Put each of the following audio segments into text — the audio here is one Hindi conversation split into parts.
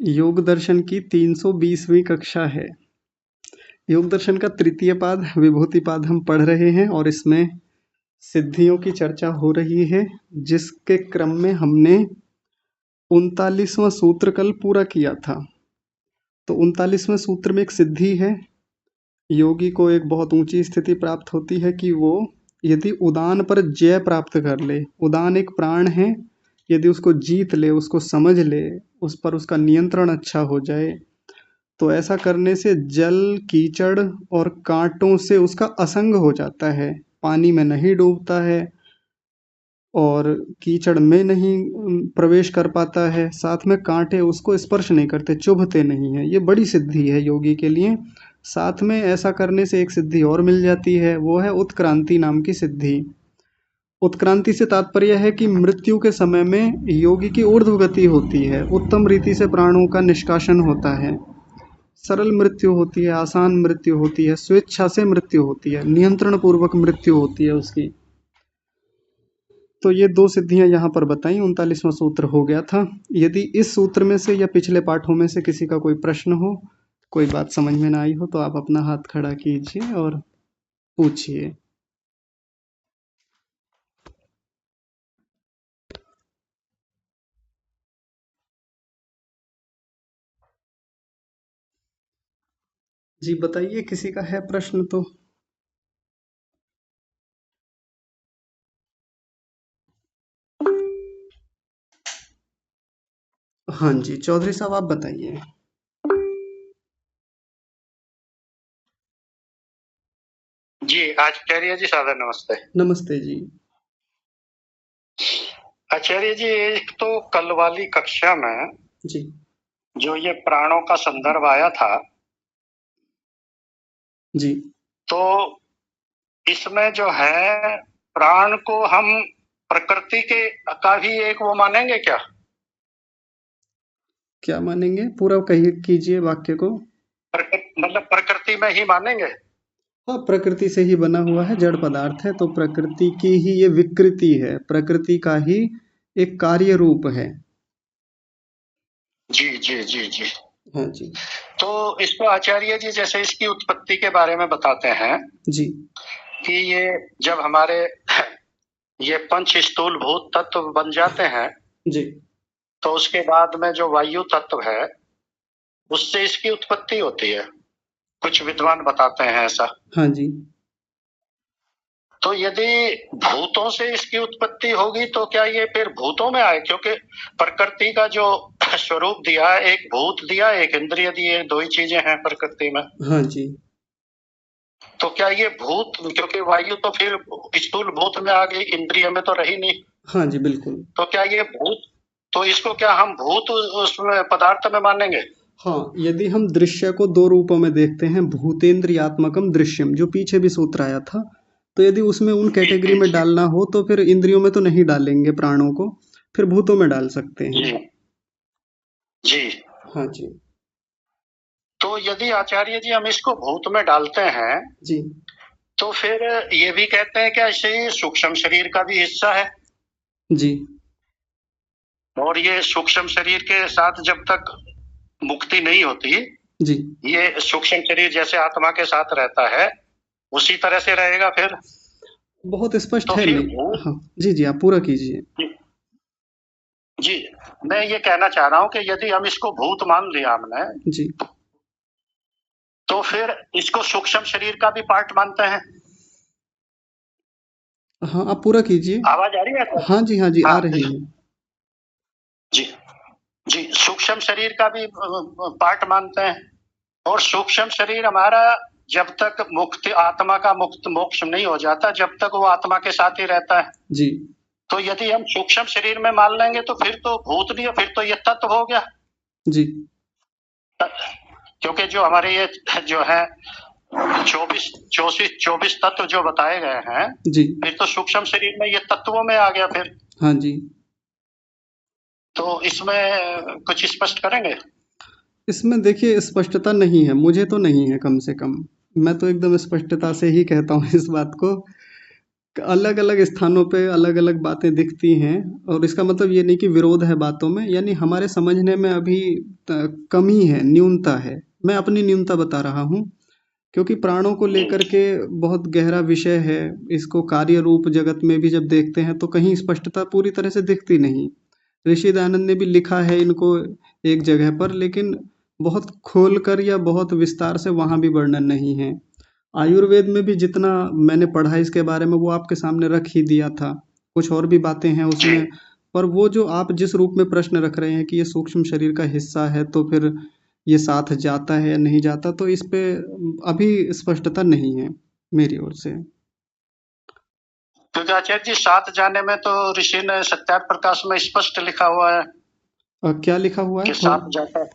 योग दर्शन की 320वीं कक्षा है। योग दर्शन का तृतीय पाद विभूति पाद हम पढ़ रहे हैं और इसमें सिद्धियों की चर्चा हो रही है, जिसके क्रम में हमने 39वां सूत्र कल पूरा किया था। तो 39वें सूत्र में एक सिद्धि है। योगी को एक बहुत ऊंची स्थिति प्राप्त होती है कि वो यदि उदान पर जय प्राप्त कर ले, उदान एक प्राण है, यदि उसको जीत ले, उसको समझ ले, उस पर उसका नियंत्रण अच्छा हो जाए, तो ऐसा करने से जल, कीचड़ और कांटों से उसका असंग हो जाता है। पानी में नहीं डूबता है और कीचड़ में नहीं प्रवेश कर पाता है, साथ में कांटे उसको स्पर्श नहीं करते, चुभते नहीं हैं। ये बड़ी सिद्धि है योगी के लिए। साथ में ऐसा करने से एक सिद्धि और मिल जाती है, वो है उत्क्रांति नाम की सिद्धि। उत्क्रांति से तात्पर्य है कि मृत्यु के समय में योगी की ऊर्ध्व गति होती है, उत्तम रीति से प्राणों का निष्कासन होता है, सरल मृत्यु होती है, आसान मृत्यु होती है, स्वेच्छा से मृत्यु होती है, नियंत्रण पूर्वक मृत्यु होती है उसकी। तो ये दो सिद्धियां यहाँ पर बताई। 39वां सूत्र हो गया था। यदि इस सूत्र में से या पिछले पाठों में से किसी का कोई प्रश्न हो, कोई बात समझ में ना आई हो, तो आप अपना हाथ खड़ा कीजिए और पूछिए। जी बताइए, किसी का है प्रश्न तो। हाँ जी, चौधरी साहब आप बताइए। जी आचार्य जी, सादर नमस्ते। नमस्ते जी। आचार्य जी, एक तो कल वाली कक्षा में जी जो ये प्राणों का संदर्भ आया था, जी तो इसमें जो है प्राण को हम प्रकृति के का भी एक वो मानेंगे क्या? क्या मानेंगे? पूरा कहिए, कीजिए वाक्य को। मतलब प्रकृति में ही मानेंगे? हाँ, प्रकृति से ही बना हुआ है, जड़ पदार्थ है, तो प्रकृति की ही ये विकृति है, प्रकृति का ही एक कार्य रूप है। जी जी जी जी। हाँ जी। तो इसको आचार्य जी जैसे इसकी उत्पत्ति के बारे में बताते हैं जी कि ये जब हमारे ये पंच स्थूल भूत तत्व बन जाते हैं, जी तो उसके बाद में जो वायु तत्व है उससे इसकी उत्पत्ति होती है। कुछ विद्वान बताते हैं ऐसा। हाँ जी। तो यदि भूतों से इसकी उत्पत्ति होगी तो क्या ये फिर भूतों में आए? क्योंकि प्रकृति का जो स्वरूप दिया है, एक भूत दिया, एक इंद्रिय दिए, दो ही चीजें हैं प्रकृति में। हाँ जी। तो क्या ये भूत, क्योंकि वायु तो फिर स्थूल भूत में आ गई, इंद्रिय में तो रही नहीं। हाँ जी बिल्कुल। तो क्या ये भूत, तो इसको क्या हम भूत उसमें पदार्थ में मानेंगे? हाँ, यदि हम दृश्य को दो रूपों में देखते हैं, भूतेन्द्रियात्मकम दृश्यम, जो पीछे भी सूत्र आया था, तो यदि उसमें उन कैटेगरी में डालना हो तो फिर इंद्रियों में तो नहीं डालेंगे प्राणों को, फिर भूतों में डाल सकते हैं। जी जी। हाँ जी। तो यदि आचार्य जी हम इसको भूत में डालते हैं जी तो फिर ये भी कहते हैं कि ऐसे सूक्ष्म शरीर का भी हिस्सा है, जी और ये सूक्ष्म शरीर के साथ जब तक मुक्ति नहीं होती, जी ये सूक्ष्म शरीर जैसे आत्मा के साथ रहता है उसी तरह से रहेगा फिर। बहुत स्पष्ट तो है फिर नहीं। हाँ जी जी, आप पूरा कीजिए। जी, मैं ये कहना चाह रहा हूँ कि यदि हम इसको भूत मान लिया हमने, जी तो फिर इसको सूक्ष्म शरीर का भी पार्ट मानते हैं। हाँ, आप पूरा कीजिए। आवाज आ रही है? हाँ जी, हाँ जी, आ हाँ रही है। जी जी, सूक्ष्म शरीर का भी पार्ट मानते हैं, और सूक्ष्म शरीर हमारा जब तक मुक्ति, आत्मा का मुक्त मोक्ष नहीं हो जाता, जब तक वो आत्मा के साथ ही रहता है। जी तो यदि हम सूक्ष्म शरीर में मान लेंगे तो फिर तो भूत नहीं है, फिर तो ये तत्व हो गया। जी क्योंकि जो हमारे ये जो है 24 तत्व जो बताए गए हैं, जी फिर तो सूक्ष्म शरीर में ये तत्वों में आ गया फिर। हाँ जी। तो इसमें कुछ स्पष्ट करेंगे? इसमें देखिए, स्पष्टता नहीं है, मुझे तो नहीं है, कम से कम मैं तो एकदम स्पष्टता से ही कहता हूँ इस बात को। अलग अलग स्थानों पे अलग अलग बातें दिखती हैं, और इसका मतलब ये नहीं कि विरोध है बातों में, यानी हमारे समझने में अभी कमी है, न्यूनता है। मैं अपनी न्यूनता बता रहा हूँ, क्योंकि प्राणों को लेकर के बहुत गहरा विषय है। इसको कार्य रूप जगत में भी जब देखते हैं तो कहीं स्पष्टता पूरी तरह से दिखती नहीं। ऋषि दयानंद ने भी लिखा है इनको एक जगह पर, लेकिन बहुत खोलकर या बहुत विस्तार से वहाँ भी वर्णन नहीं है। आयुर्वेद में भी जितना मैंने पढ़ा इसके बारे में वो आपके सामने रख ही दिया था। कुछ और भी बातें हैं उसमें, पर वो जो आप जिस रूप में प्रश्न रख रहे हैं कि ये सूक्ष्म शरीर का हिस्सा है तो फिर ये साथ जाता है या नहीं जाता, तो इस पे अभी स्पष्टता नहीं है मेरी ओर से। क्योंकि आचार्य जी साथ जाने में तो ऋषि ने सत्यार्थ प्रकाश में स्पष्ट लिखा हुआ है क्या लिखा हुआ है कि साथ जाता है,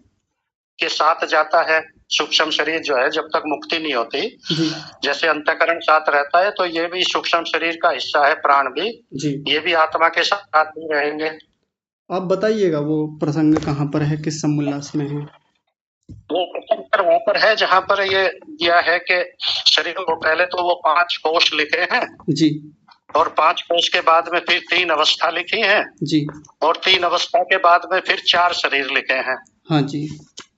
कि साथ जाता है सूक्ष्म शरीर जो है जब तक मुक्ति नहीं होती। जी जैसे अंतःकरण साथ रहता है तो ये भी सूक्ष्म शरीर का हिस्सा है, प्राण भी जी। ये भी आत्मा के साथ ही रहेंगे। आप बताइएगा वो प्रसंग कहाँ पर है, किस समुल्लास में है? वो प्रसंग वहां पर है जहाँ पर ये दिया है कि शरीर को पहले तो वो 5 कोष लिखे हैं जी और 5 कोष के बाद में फिर 3 अवस्था लिखी है जी। और 3 अवस्था के बाद में फिर 4 शरीर लिखे हैं। हाँ जी।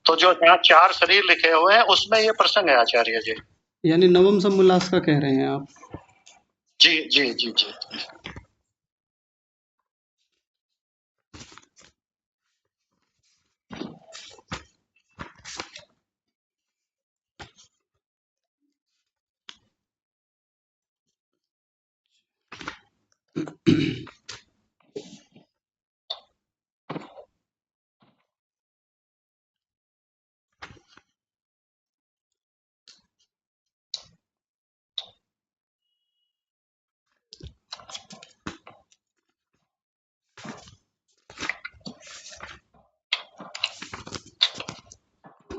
तो जो यहाँ 4 शरीर लिखे हुए हैं उसमें ये प्रसंग है आचार्य जी। यानी नवम समुल्लास का कह रहे हैं आप? जी जी जी जी।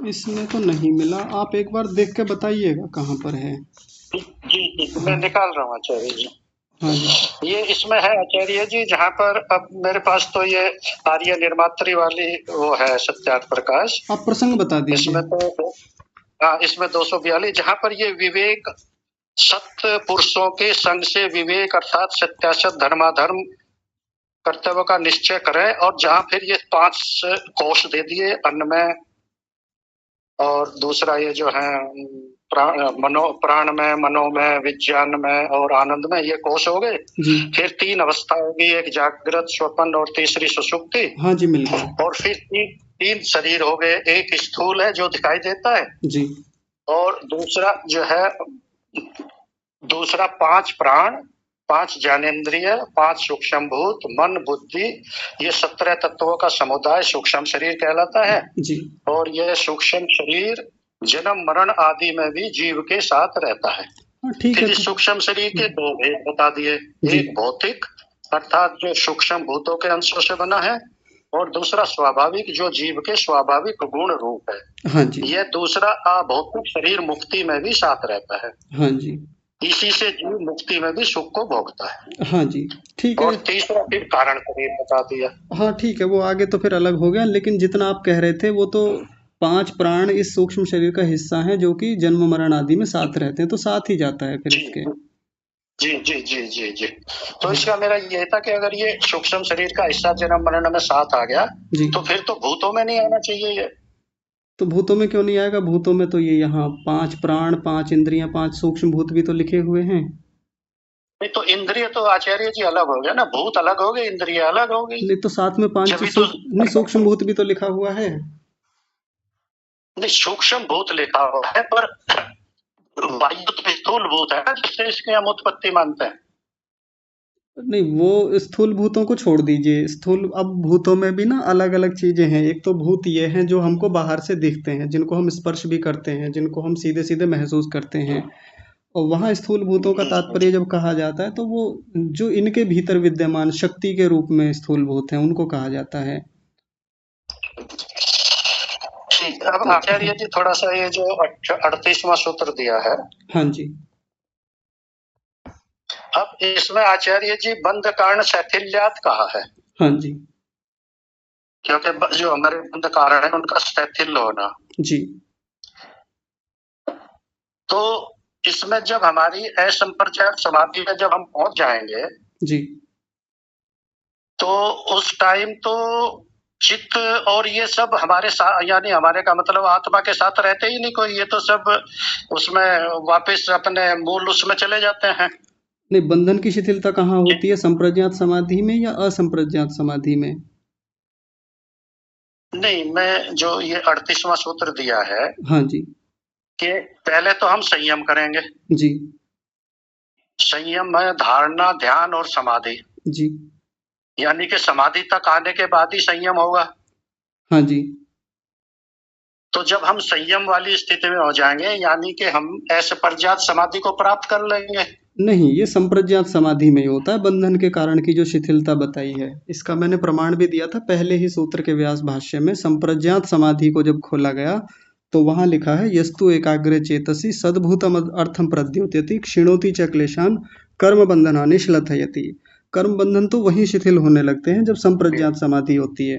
इसमें तो नहीं मिला, आप एक बार देख के बताइएगा कहाँ पर है। जी जी मैं निकाल रहा हूँ आचार्य जी। हाँ जी। ये इसमें है आचार्य जी जहाँ पर अब मेरे पास तो ये आर्य निर्मात्री वाली वो है सत्यार्थ प्रकाश। आप प्रसंग बता दीजिए। इसमें तो हाँ इसमें 242 जहाँ पर ये विवेक सत्य पुरुषों के संग से विवेक अर्थात सत्यासत धर्माधर्म कर्तव्य का निश्चय करें, और जहाँ फिर ये 5 कोष दे दिए अन्नमय और दूसरा ये जो है प्राण में, मनोमय, विज्ञान में और आनंद में, ये कोष हो गए। फिर 3 अवस्था होगी, एक जागृत, स्वप्न और तीसरी सुषुप्ति। हाँ जी मिल गया। और फिर 3 शरीर हो गए, एक स्थूल है जो दिखाई देता है जी। और दूसरा जो है 5 प्राण, 5 ज्ञानेन्द्रिय, 5 सूक्ष्म भूत, मन, बुद्धि, ये 17 तत्वों का समुदाय सूक्ष्म शरीर कहलाता है। जी। और यह सूक्ष्म शरीर जन्म मरण आदि में भी जीव के साथ रहता है। ठीक है। सूक्ष्म शरीर के 2 भेद बता दिए, एक भौतिक अर्थात जो सूक्ष्म भूतों के अंशों से बना है, और दूसरा स्वाभाविक जो जीव के स्वाभाविक गुण रूप है। हाँ जी। यह दूसरा अभौतिक शरीर मुक्ति में भी साथ रहता है। हाँ जी। इसी से जीव मुक्ति में भी सुख को भोगता है। हाँ जी ठीक है। और तीसरा फिर कारण शरीर बता दिया। हाँ ठीक है, वो आगे तो फिर अलग हो गया, लेकिन जितना आप कह रहे थे वो तो 5 प्राण इस सूक्ष्म शरीर का हिस्सा है जो कि जन्म मरण आदि में साथ रहते हैं, तो साथ ही जाता है फिर इसके। जी जी जी जी जी। तो इसका मेरा ये था कि अगर ये सूक्ष्म शरीर का हिस्सा जन्म मरण में साथ आ गया तो फिर तो भूतों में नहीं आना चाहिए ये। तो भूतों में क्यों नहीं आएगा? भूतों में तो ये यहाँ 5 प्राण, 5 इंद्रियां, 5 सूक्ष्म भूत भी तो लिखे हुए हैं। नहीं तो इंद्रिय तो आचार्य जी अलग हो गया ना, भूत अलग हो गए, इंद्रिय अलग हो गई। नहीं तो साथ में 5 नहीं सूक्ष्म भूत भी तो लिखा हुआ है। नहीं सूक्ष्म भूत लिखा हुआ है पर वायु तो स्थूल भूत है ना, जिससे इसकी हम उत्पत्ति मानते हैं। नहीं वो स्थूल भूतों को छोड़ दीजिए, स्थूल अब भूतों में भी ना अलग अलग चीजें हैं। एक तो भूत ये हैं जो हमको बाहर से दिखते हैं, जिनको हम स्पर्श भी करते हैं, जिनको हम सीधे सीधे महसूस करते हैं। और वहाँ स्थूल भूतों का तात्पर्य जब कहा जाता है तो वो जो इनके भीतर विद्यमान शक्ति के रूप में स्थूल भूत हैं उनको कहा जाता है। ठीक, अब आचार्य जी थोड़ा सा ये जो 38वां सूत्र दिया है। हाँ जी। अब इसमें आचार्य जी बंध कारण शैथिल्यात कहा है। हाँ जी। क्योंकि जो हमारे बंध कारण है उनका शैथिल्य होना। जी। तो इसमें जब हमारी असंप्रज्ञात समाधि में जब हम पहुंच जाएंगे जी, तो उस टाइम तो चित्त और ये सब हमारे साथ, यानी हमारे का मतलब आत्मा के साथ रहते ही नहीं कोई, ये तो सब उसमें वापस अपने मूल उसमें चले जाते हैं। नहीं, बंधन की शिथिलता कहाँ होती है, संप्रज्ञात समाधि में या असंप्रज्ञात समाधि में? नहीं, मैं जो ये 38वां सूत्र दिया है हाँ जी। कि पहले तो हम संयम करेंगे। जी। संयम है धारणा, ध्यान और समाधि, जी। यानी कि समाधि तक आने के बाद ही संयम होगा। हाँ जी। तो जब हम संयम वाली स्थिति में हो जाएंगे, यानी कि हम ऐसे प्रज्ञात समाधि को प्राप्त कर लेंगे। नहीं, ये संप्रज्ञात समाधि में ही होता है, बंधन के कारण की जो शिथिलता बताई है, इसका मैंने प्रमाण भी दिया था पहले ही सूत्र के व्यास भाष्य में। संप्रज्ञात समाधि को जब खोला गया तो वहां लिखा है, यस्तु एकाग्रे चेतसी सद्भूतम अर्थम प्रद्योत्यति क्षिणोति च क्लेशान कर्म बंधनानि श्लथयति। कर्म बंधन तो वहीं शिथिल होने लगते हैं जब संप्रज्ञात समाधि होती है।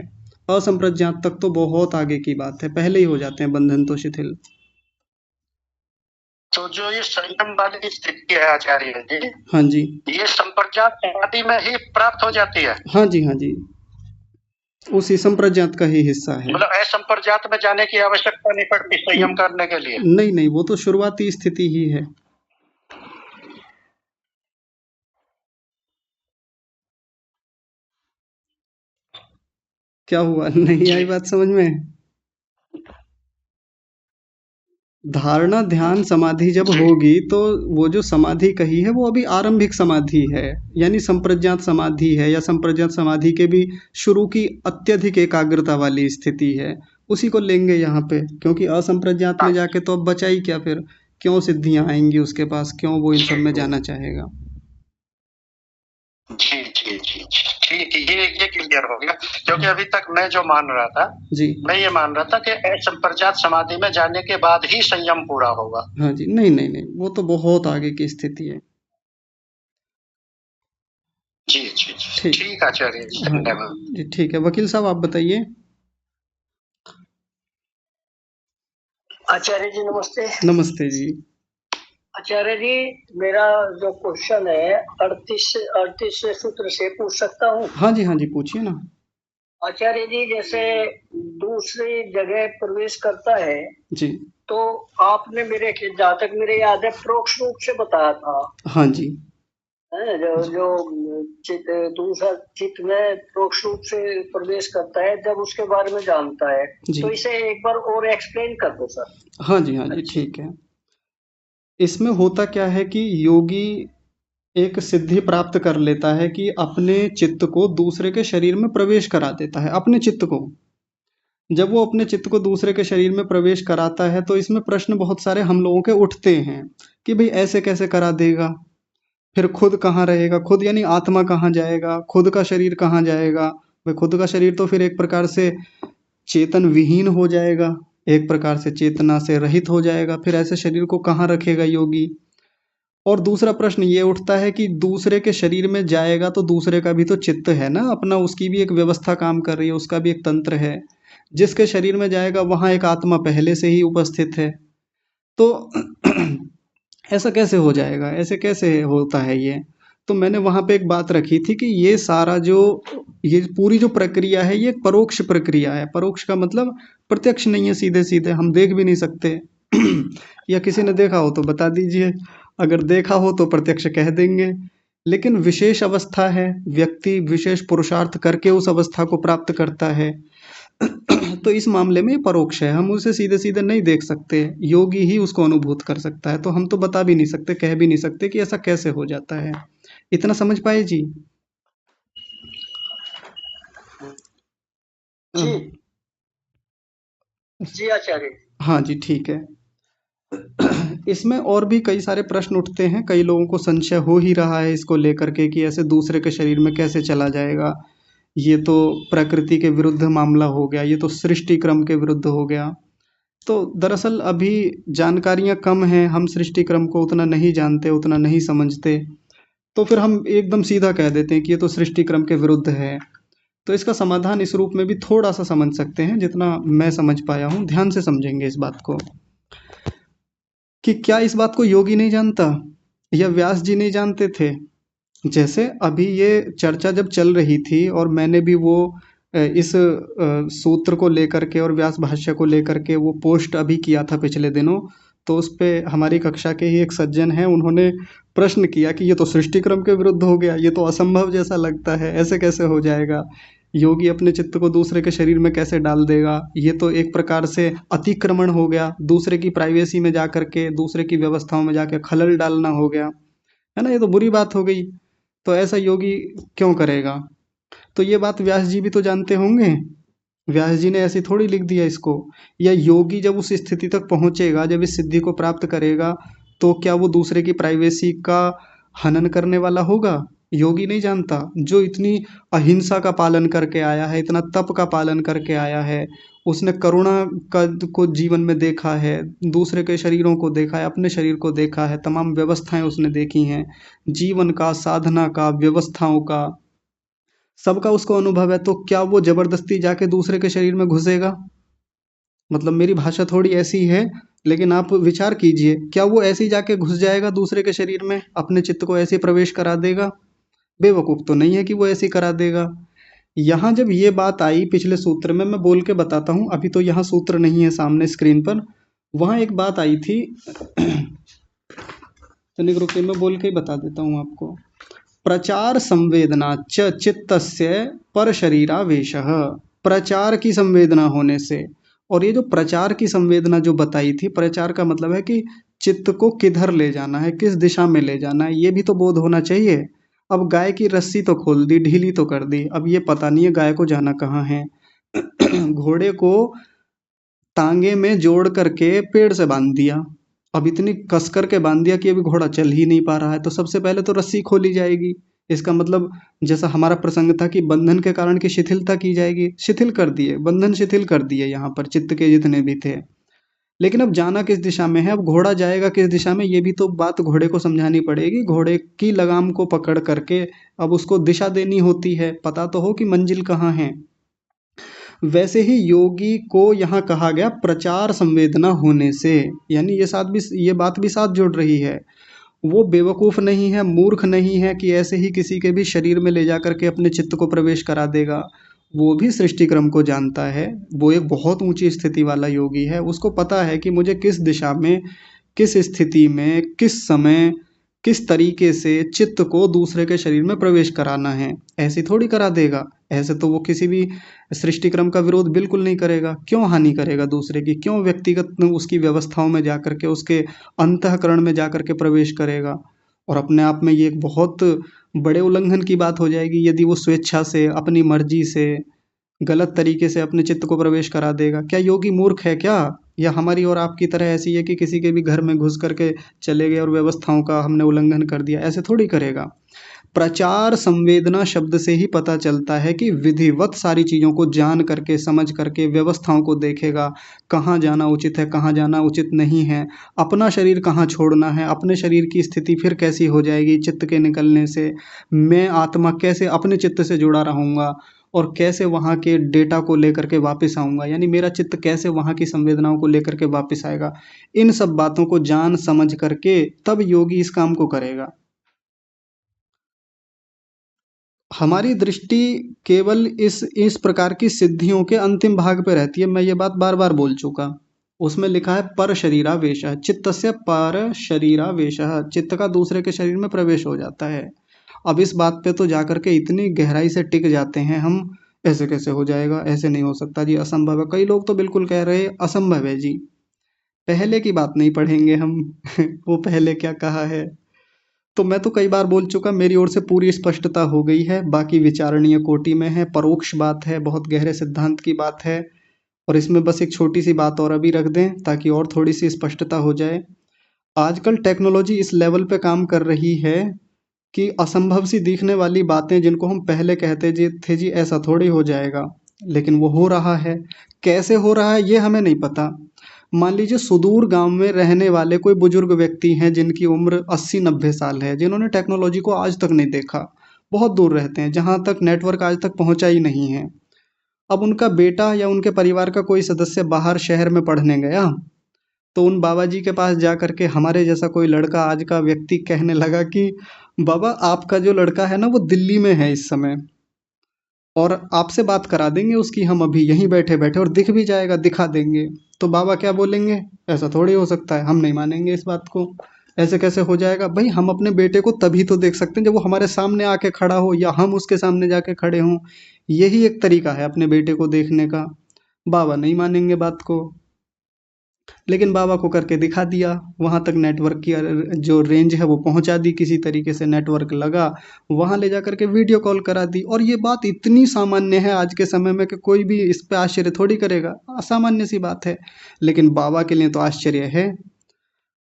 असंप्रज्ञात तक तो बहुत आगे की बात है, पहले ही हो जाते हैं बंधन तो शिथिल। तो जो ये संयम वाली स्थिति है आचार्य जी, हाँ जी। ये संप्रज्ञात समाधि में ही प्राप्त हो जाती है। हाँ जी, हाँ जी, उसी संप्रज्ञात का ही हिस्सा है। मतलब असंप्रज्ञात में जाने की आवश्यकता नहीं पड़ती संयम करने के लिए। नहीं नहीं, वो तो शुरुआती स्थिति ही है। क्या हुआ, नहीं आई बात समझ में? धारणा ध्यान समाधि जब होगी तो वो जो समाधि कही है वो अभी आरंभिक समाधि है, यानी संप्रज्ञात समाधि है, या संप्रज्ञात समाधि के भी शुरू की अत्यधिक एकाग्रता वाली स्थिति है, उसी को लेंगे यहाँ पे। क्योंकि असंप्रज्ञात में जाके तो अब बचा ही क्या फिर, क्यों सिद्धियां आएंगी उसके पास, क्यों वो इन सब में जाना चाहेगा। जी जी जी, ठीक है, ये क्लियर हो गया। क्योंकि अभी तक मैं जो मान रहा था, जी। मैं ये मान रहा था कि असंप्रज्ञात समाधि में जाने के बाद ही संयम पूरा होगा। हाँ जी, नहीं नहीं नहीं, वो तो बहुत आगे की स्थिति है। जी जी जी, ठीक। ठीक आचार्य जी, हाँ धन्यवाद। जी, ठीक है। वकील साहब आप बताइए। आचार्य जी नमस्ते। नमस्ते जी। आचार्य जी, मेरा जो क्वेश्चन है 38 सूत्र से पूछ सकता हूँ? हाँ जी, हाँ जी, पूछिए ना। आचार्य जी, जैसे दूसरी जगह प्रवेश करता है जी। तो आपने जहाँ तक मेरे याद है परोक्ष रूप से बताया था। हाँ जी। जो दूसरा चित्त में परोक्ष रूप से प्रवेश करता है जब उसके बारे में जानता है, जी। तो इसे एक बार और एक्सप्लेन कर दो सर। हाँ जी, हाँ जी, ठीक है। इसमें होता क्या है कि योगी एक सिद्धि प्राप्त कर लेता है कि अपने चित्त को दूसरे के शरीर में प्रवेश करा देता है, अपने चित्त को। जब वो अपने चित्त को दूसरे के शरीर में प्रवेश कराता है तो इसमें प्रश्न बहुत सारे हम लोगों के उठते हैं कि भाई ऐसे कैसे करा देगा, फिर खुद कहाँ रहेगा, खुद यानी आत्मा कहाँ जाएगा, खुद का शरीर कहाँ जाएगा। भाई खुद का शरीर तो फिर एक प्रकार से चेतन विहीन हो जाएगा, एक प्रकार से चेतना से रहित हो जाएगा, फिर ऐसे शरीर को कहाँ रखेगा योगी। और दूसरा प्रश्न ये उठता है कि दूसरे के शरीर में जाएगा तो दूसरे का भी तो चित्त है ना अपना, उसकी भी एक व्यवस्था काम कर रही है, उसका भी एक तंत्र है। जिसके शरीर में जाएगा वहां एक आत्मा पहले से ही उपस्थित है। तो ऐसा कैसे हो जाएगा, ऐसे कैसे होता है ये? तो मैंने वहां पे एक बात रखी थी कि ये सारा जो, ये पूरी जो प्रक्रिया है ये एक परोक्ष प्रक्रिया है। परोक्ष का मतलब प्रत्यक्ष नहीं है, सीधे सीधे हम देख भी नहीं सकते। या किसी ने देखा हो तो बता दीजिए, अगर देखा हो तो प्रत्यक्ष कह देंगे। लेकिन विशेष अवस्था है, व्यक्ति विशेष पुरुषार्थ करके उस अवस्था को प्राप्त करता है। तो इस मामले में ये परोक्ष है, हम उसे सीधे सीधे नहीं देख सकते, योगी ही उसको अनुभूत कर सकता है। तो हम तो बता भी नहीं सकते, कह भी नहीं सकते कि ऐसा कैसे हो जाता है। इतना समझ पाए जी? जी जी आचार्य। हाँ जी, ठीक है। इसमें और भी कई सारे प्रश्न उठते हैं, कई लोगों को संशय हो ही रहा है इसको लेकर के कि ऐसे दूसरे के शरीर में कैसे चला जाएगा, ये तो प्रकृति के विरुद्ध मामला हो गया, ये तो सृष्टि क्रम के विरुद्ध हो गया। तो दरअसल अभी जानकारियां कम हैं, हम सृष्टि क्रम को उतना नहीं जानते, उतना नहीं समझते, तो फिर हम एकदम सीधा कह देते हैं कि ये तो सृष्टि क्रम के विरुद्ध है। तो इसका समाधान इस रूप में भी थोड़ा सा समझ सकते हैं, जितना मैं समझ पाया हूँ। ध्यान से समझेंगे इस बात को कि क्या इस बात को योगी नहीं जानता या व्यास जी नहीं जानते थे। जैसे अभी ये चर्चा जब चल रही थी और मैंने भी वो इस सूत्र को लेकर के और व्यास भाष्य को लेकर के वो पोस्ट अभी किया था पिछले दिनों। तो उस पे हमारी कक्षा के ही एक सज्जन हैं, उन्होंने प्रश्न किया कि ये तो सृष्टि क्रम के विरुद्ध हो गया, ये तो असंभव जैसा लगता है, ऐसे कैसे हो जाएगा, योगी अपने चित्त को दूसरे के शरीर में कैसे डाल देगा, ये तो एक प्रकार से अतिक्रमण हो गया, दूसरे की प्राइवेसी में जा करके दूसरे की व्यवस्थाओं में जाके खलल डालना हो गया, है ना, ये तो बुरी बात हो गई, तो ऐसा योगी क्यों करेगा। तो ये बात व्यास जी भी तो जानते होंगे, व्यास जी ने ऐसे थोड़ी लिख दिया इसको। या योगी जब उस स्थिति तक पहुंचेगा, जब इस सिद्धि को प्राप्त करेगा, तो क्या वो दूसरे की प्राइवेसी का हनन करने वाला होगा। योगी नहीं जानता, जो इतनी अहिंसा का पालन करके आया है, इतना तप का पालन करके आया है, उसने करुणा का को जीवन में देखा है, दूसरे के शरीरों को देखा है, अपने शरीर को देखा है, तमाम व्यवस्थाएं उसने देखी हैं, जीवन का, साधना का, व्यवस्थाओं का, सबका उसको अनुभव है। तो क्या वो जबरदस्ती जाके दूसरे के शरीर में घुसेगा। मतलब मेरी भाषा थोड़ी ऐसी है, लेकिन आप विचार कीजिए, क्या वो ऐसे ही जाके घुस जाएगा दूसरे के शरीर में, अपने चित्त को ऐसे प्रवेश करा देगा। बेवकूफ़ तो नहीं है कि वो ऐसे ही करा देगा। यहाँ जब ये बात आई पिछले सूत्र में, मैं बोल के बताता हूँ, अभी तो यहाँ सूत्र नहीं है सामने स्क्रीन पर, वहाँ एक बात आई थी तनिक रुकिए, मैं बोल के ही बता देता हूँ आपको। प्रचार संवेदना च चित्तस्य पर शरीरावेश, प्रचार की संवेदना होने से। और ये जो प्रचार की संवेदना जो बताई थी, प्रचार का मतलब है कि चित्त को किधर ले जाना है, किस दिशा में ले जाना है, ये भी तो बोध होना चाहिए। अब गाय की रस्सी तो खोल दी, ढीली तो कर दी, अब ये पता नहीं है गाय को जाना कहाँ है। घोड़े को टांगे में जोड़ करके पेड़ से बांध दिया, अब इतनी कस करके बांध दिया कि अभी घोड़ा चल ही नहीं पा रहा है, तो सबसे पहले तो रस्सी खोली जाएगी। इसका मतलब जैसा हमारा प्रसंग था कि बंधन के कारण की शिथिलता की जाएगी, शिथिल कर दिए, बंधन शिथिल कर दिए यहाँ पर चित्त के जितने भी थे। लेकिन अब जाना किस दिशा में है, अब घोड़ा जाएगा किस दिशा में, ये भी तो बात घोड़े को समझानी पड़ेगी। घोड़े की लगाम को पकड़ करके अब उसको दिशा देनी होती है, पता तो हो कि मंजिल कहाँ है। वैसे ही योगी को यहाँ कहा गया प्रचार संवेदना होने से, यानी ये बात भी साथ जुड़ रही है। वो बेवकूफ़ नहीं है, मूर्ख नहीं है कि ऐसे ही किसी के भी शरीर में ले जा करके अपने चित्त को प्रवेश करा देगा। वो भी सृष्टि क्रम को जानता है, वो एक बहुत ऊंची स्थिति वाला योगी है, उसको पता है कि मुझे किस दिशा में, किस स्थिति में, किस समय, किस तरीके से चित्त को दूसरे के शरीर में प्रवेश कराना है। ऐसे थोड़ी करा देगा, ऐसे तो वो किसी भी सृष्टि क्रम का विरोध बिल्कुल नहीं करेगा। क्यों हानि करेगा दूसरे की, क्यों व्यक्तिगत उसकी व्यवस्थाओं में जा करके, उसके अंतःकरण में जा करके प्रवेश करेगा। और अपने आप में ये एक बहुत बड़े उल्लंघन की बात हो जाएगी यदि वो स्वेच्छा से, अपनी मर्जी से, गलत तरीके से अपने चित्त को प्रवेश करा देगा। क्या योगी मूर्ख है क्या, या हमारी और आपकी तरह ऐसी है कि किसी के भी घर में घुस करके चले गए और व्यवस्थाओं का हमने उल्लंघन कर दिया, ऐसे थोड़ी करेगा। प्रचार संवेदना शब्द से ही पता चलता है कि विधिवत सारी चीज़ों को जान करके, समझ करके, व्यवस्थाओं को देखेगा, कहाँ जाना उचित है, कहाँ जाना उचित नहीं है, अपना शरीर कहाँ छोड़ना है, अपने शरीर की स्थिति फिर कैसी हो जाएगी चित्त के निकलने से, मैं आत्मा कैसे अपने चित्त से जुड़ा रहूँगा और कैसे वहाँ के डेटा को लेकर के वापस आऊँगा, यानी मेरा चित्त कैसे वहाँ की संवेदनाओं को लेकर के वापस आएगा। इन सब बातों को जान समझ करके तब योगी इस काम को करेगा। हमारी दृष्टि केवल इस प्रकार की सिद्धियों के अंतिम भाग पे रहती है। मैं ये बात बार बार बोल चुका, उसमें लिखा है पर शरीरावेश, चित्तस्य पर शरीरावेश, चित्त का दूसरे के शरीर में प्रवेश हो जाता है। अब इस बात पे तो जाकर के इतनी गहराई से टिक जाते हैं हम, ऐसे कैसे हो जाएगा, ऐसे नहीं हो सकता जी, असंभव है। कई लोग तो बिल्कुल कह रहे हैं असंभव है जी। पहले की बात नहीं पढ़ेंगे हम वो पहले क्या कहा है। तो मैं तो कई बार बोल चुका, मेरी ओर से पूरी स्पष्टता हो गई है, बाकी विचारणीय कोटि में है, परोक्ष बात है, बहुत गहरे सिद्धांत की बात है। और इसमें बस एक छोटी सी बात और अभी रख दें ताकि और थोड़ी सी स्पष्टता हो जाए। आजकल टेक्नोलॉजी इस लेवल पे काम कर रही है कि असंभव सी दिखने वाली बातें जिनको हम पहले कहते थे जी ऐसा थोड़ी हो जाएगा, लेकिन वो हो रहा है। कैसे हो रहा है ये हमें नहीं पता। मान लीजिए सुदूर गांव में रहने वाले कोई बुजुर्ग व्यक्ति हैं जिनकी उम्र 80-90 साल है, जिन्होंने टेक्नोलॉजी को आज तक नहीं देखा, बहुत दूर रहते हैं जहां तक नेटवर्क आज तक पहुंचा ही नहीं है। अब उनका बेटा या उनके परिवार का कोई सदस्य बाहर शहर में पढ़ने गया, तो उन बाबा जी के पास जा करके हमारे जैसा कोई लड़का, आज का व्यक्ति, कहने लगा कि बाबा आपका जो लड़का है ना वो दिल्ली में है इस समय, और आपसे बात करा देंगे उसकी हम अभी यहीं बैठे बैठे, और दिख भी जाएगा, दिखा देंगे। तो बाबा क्या बोलेंगे, ऐसा थोड़ी हो सकता है, हम नहीं मानेंगे इस बात को। ऐसे कैसे हो जाएगा भाई? हम अपने बेटे को तभी तो देख सकते हैं जब वो हमारे सामने आके खड़ा हो, या हम उसके सामने जाके खड़े हों। यही एक तरीका है अपने बेटे को देखने का। बाबा नहीं मानेंगे बात को, लेकिन बाबा को करके दिखा दिया। वहाँ तक नेटवर्क की जो रेंज है वो पहुँचा दी, किसी तरीके से नेटवर्क लगा, वहाँ ले जा करके वीडियो कॉल करा दी। और ये बात इतनी सामान्य है आज के समय में कि कोई भी इस पे आश्चर्य थोड़ी करेगा, सामान्य सी बात है। लेकिन बाबा के लिए तो आश्चर्य है।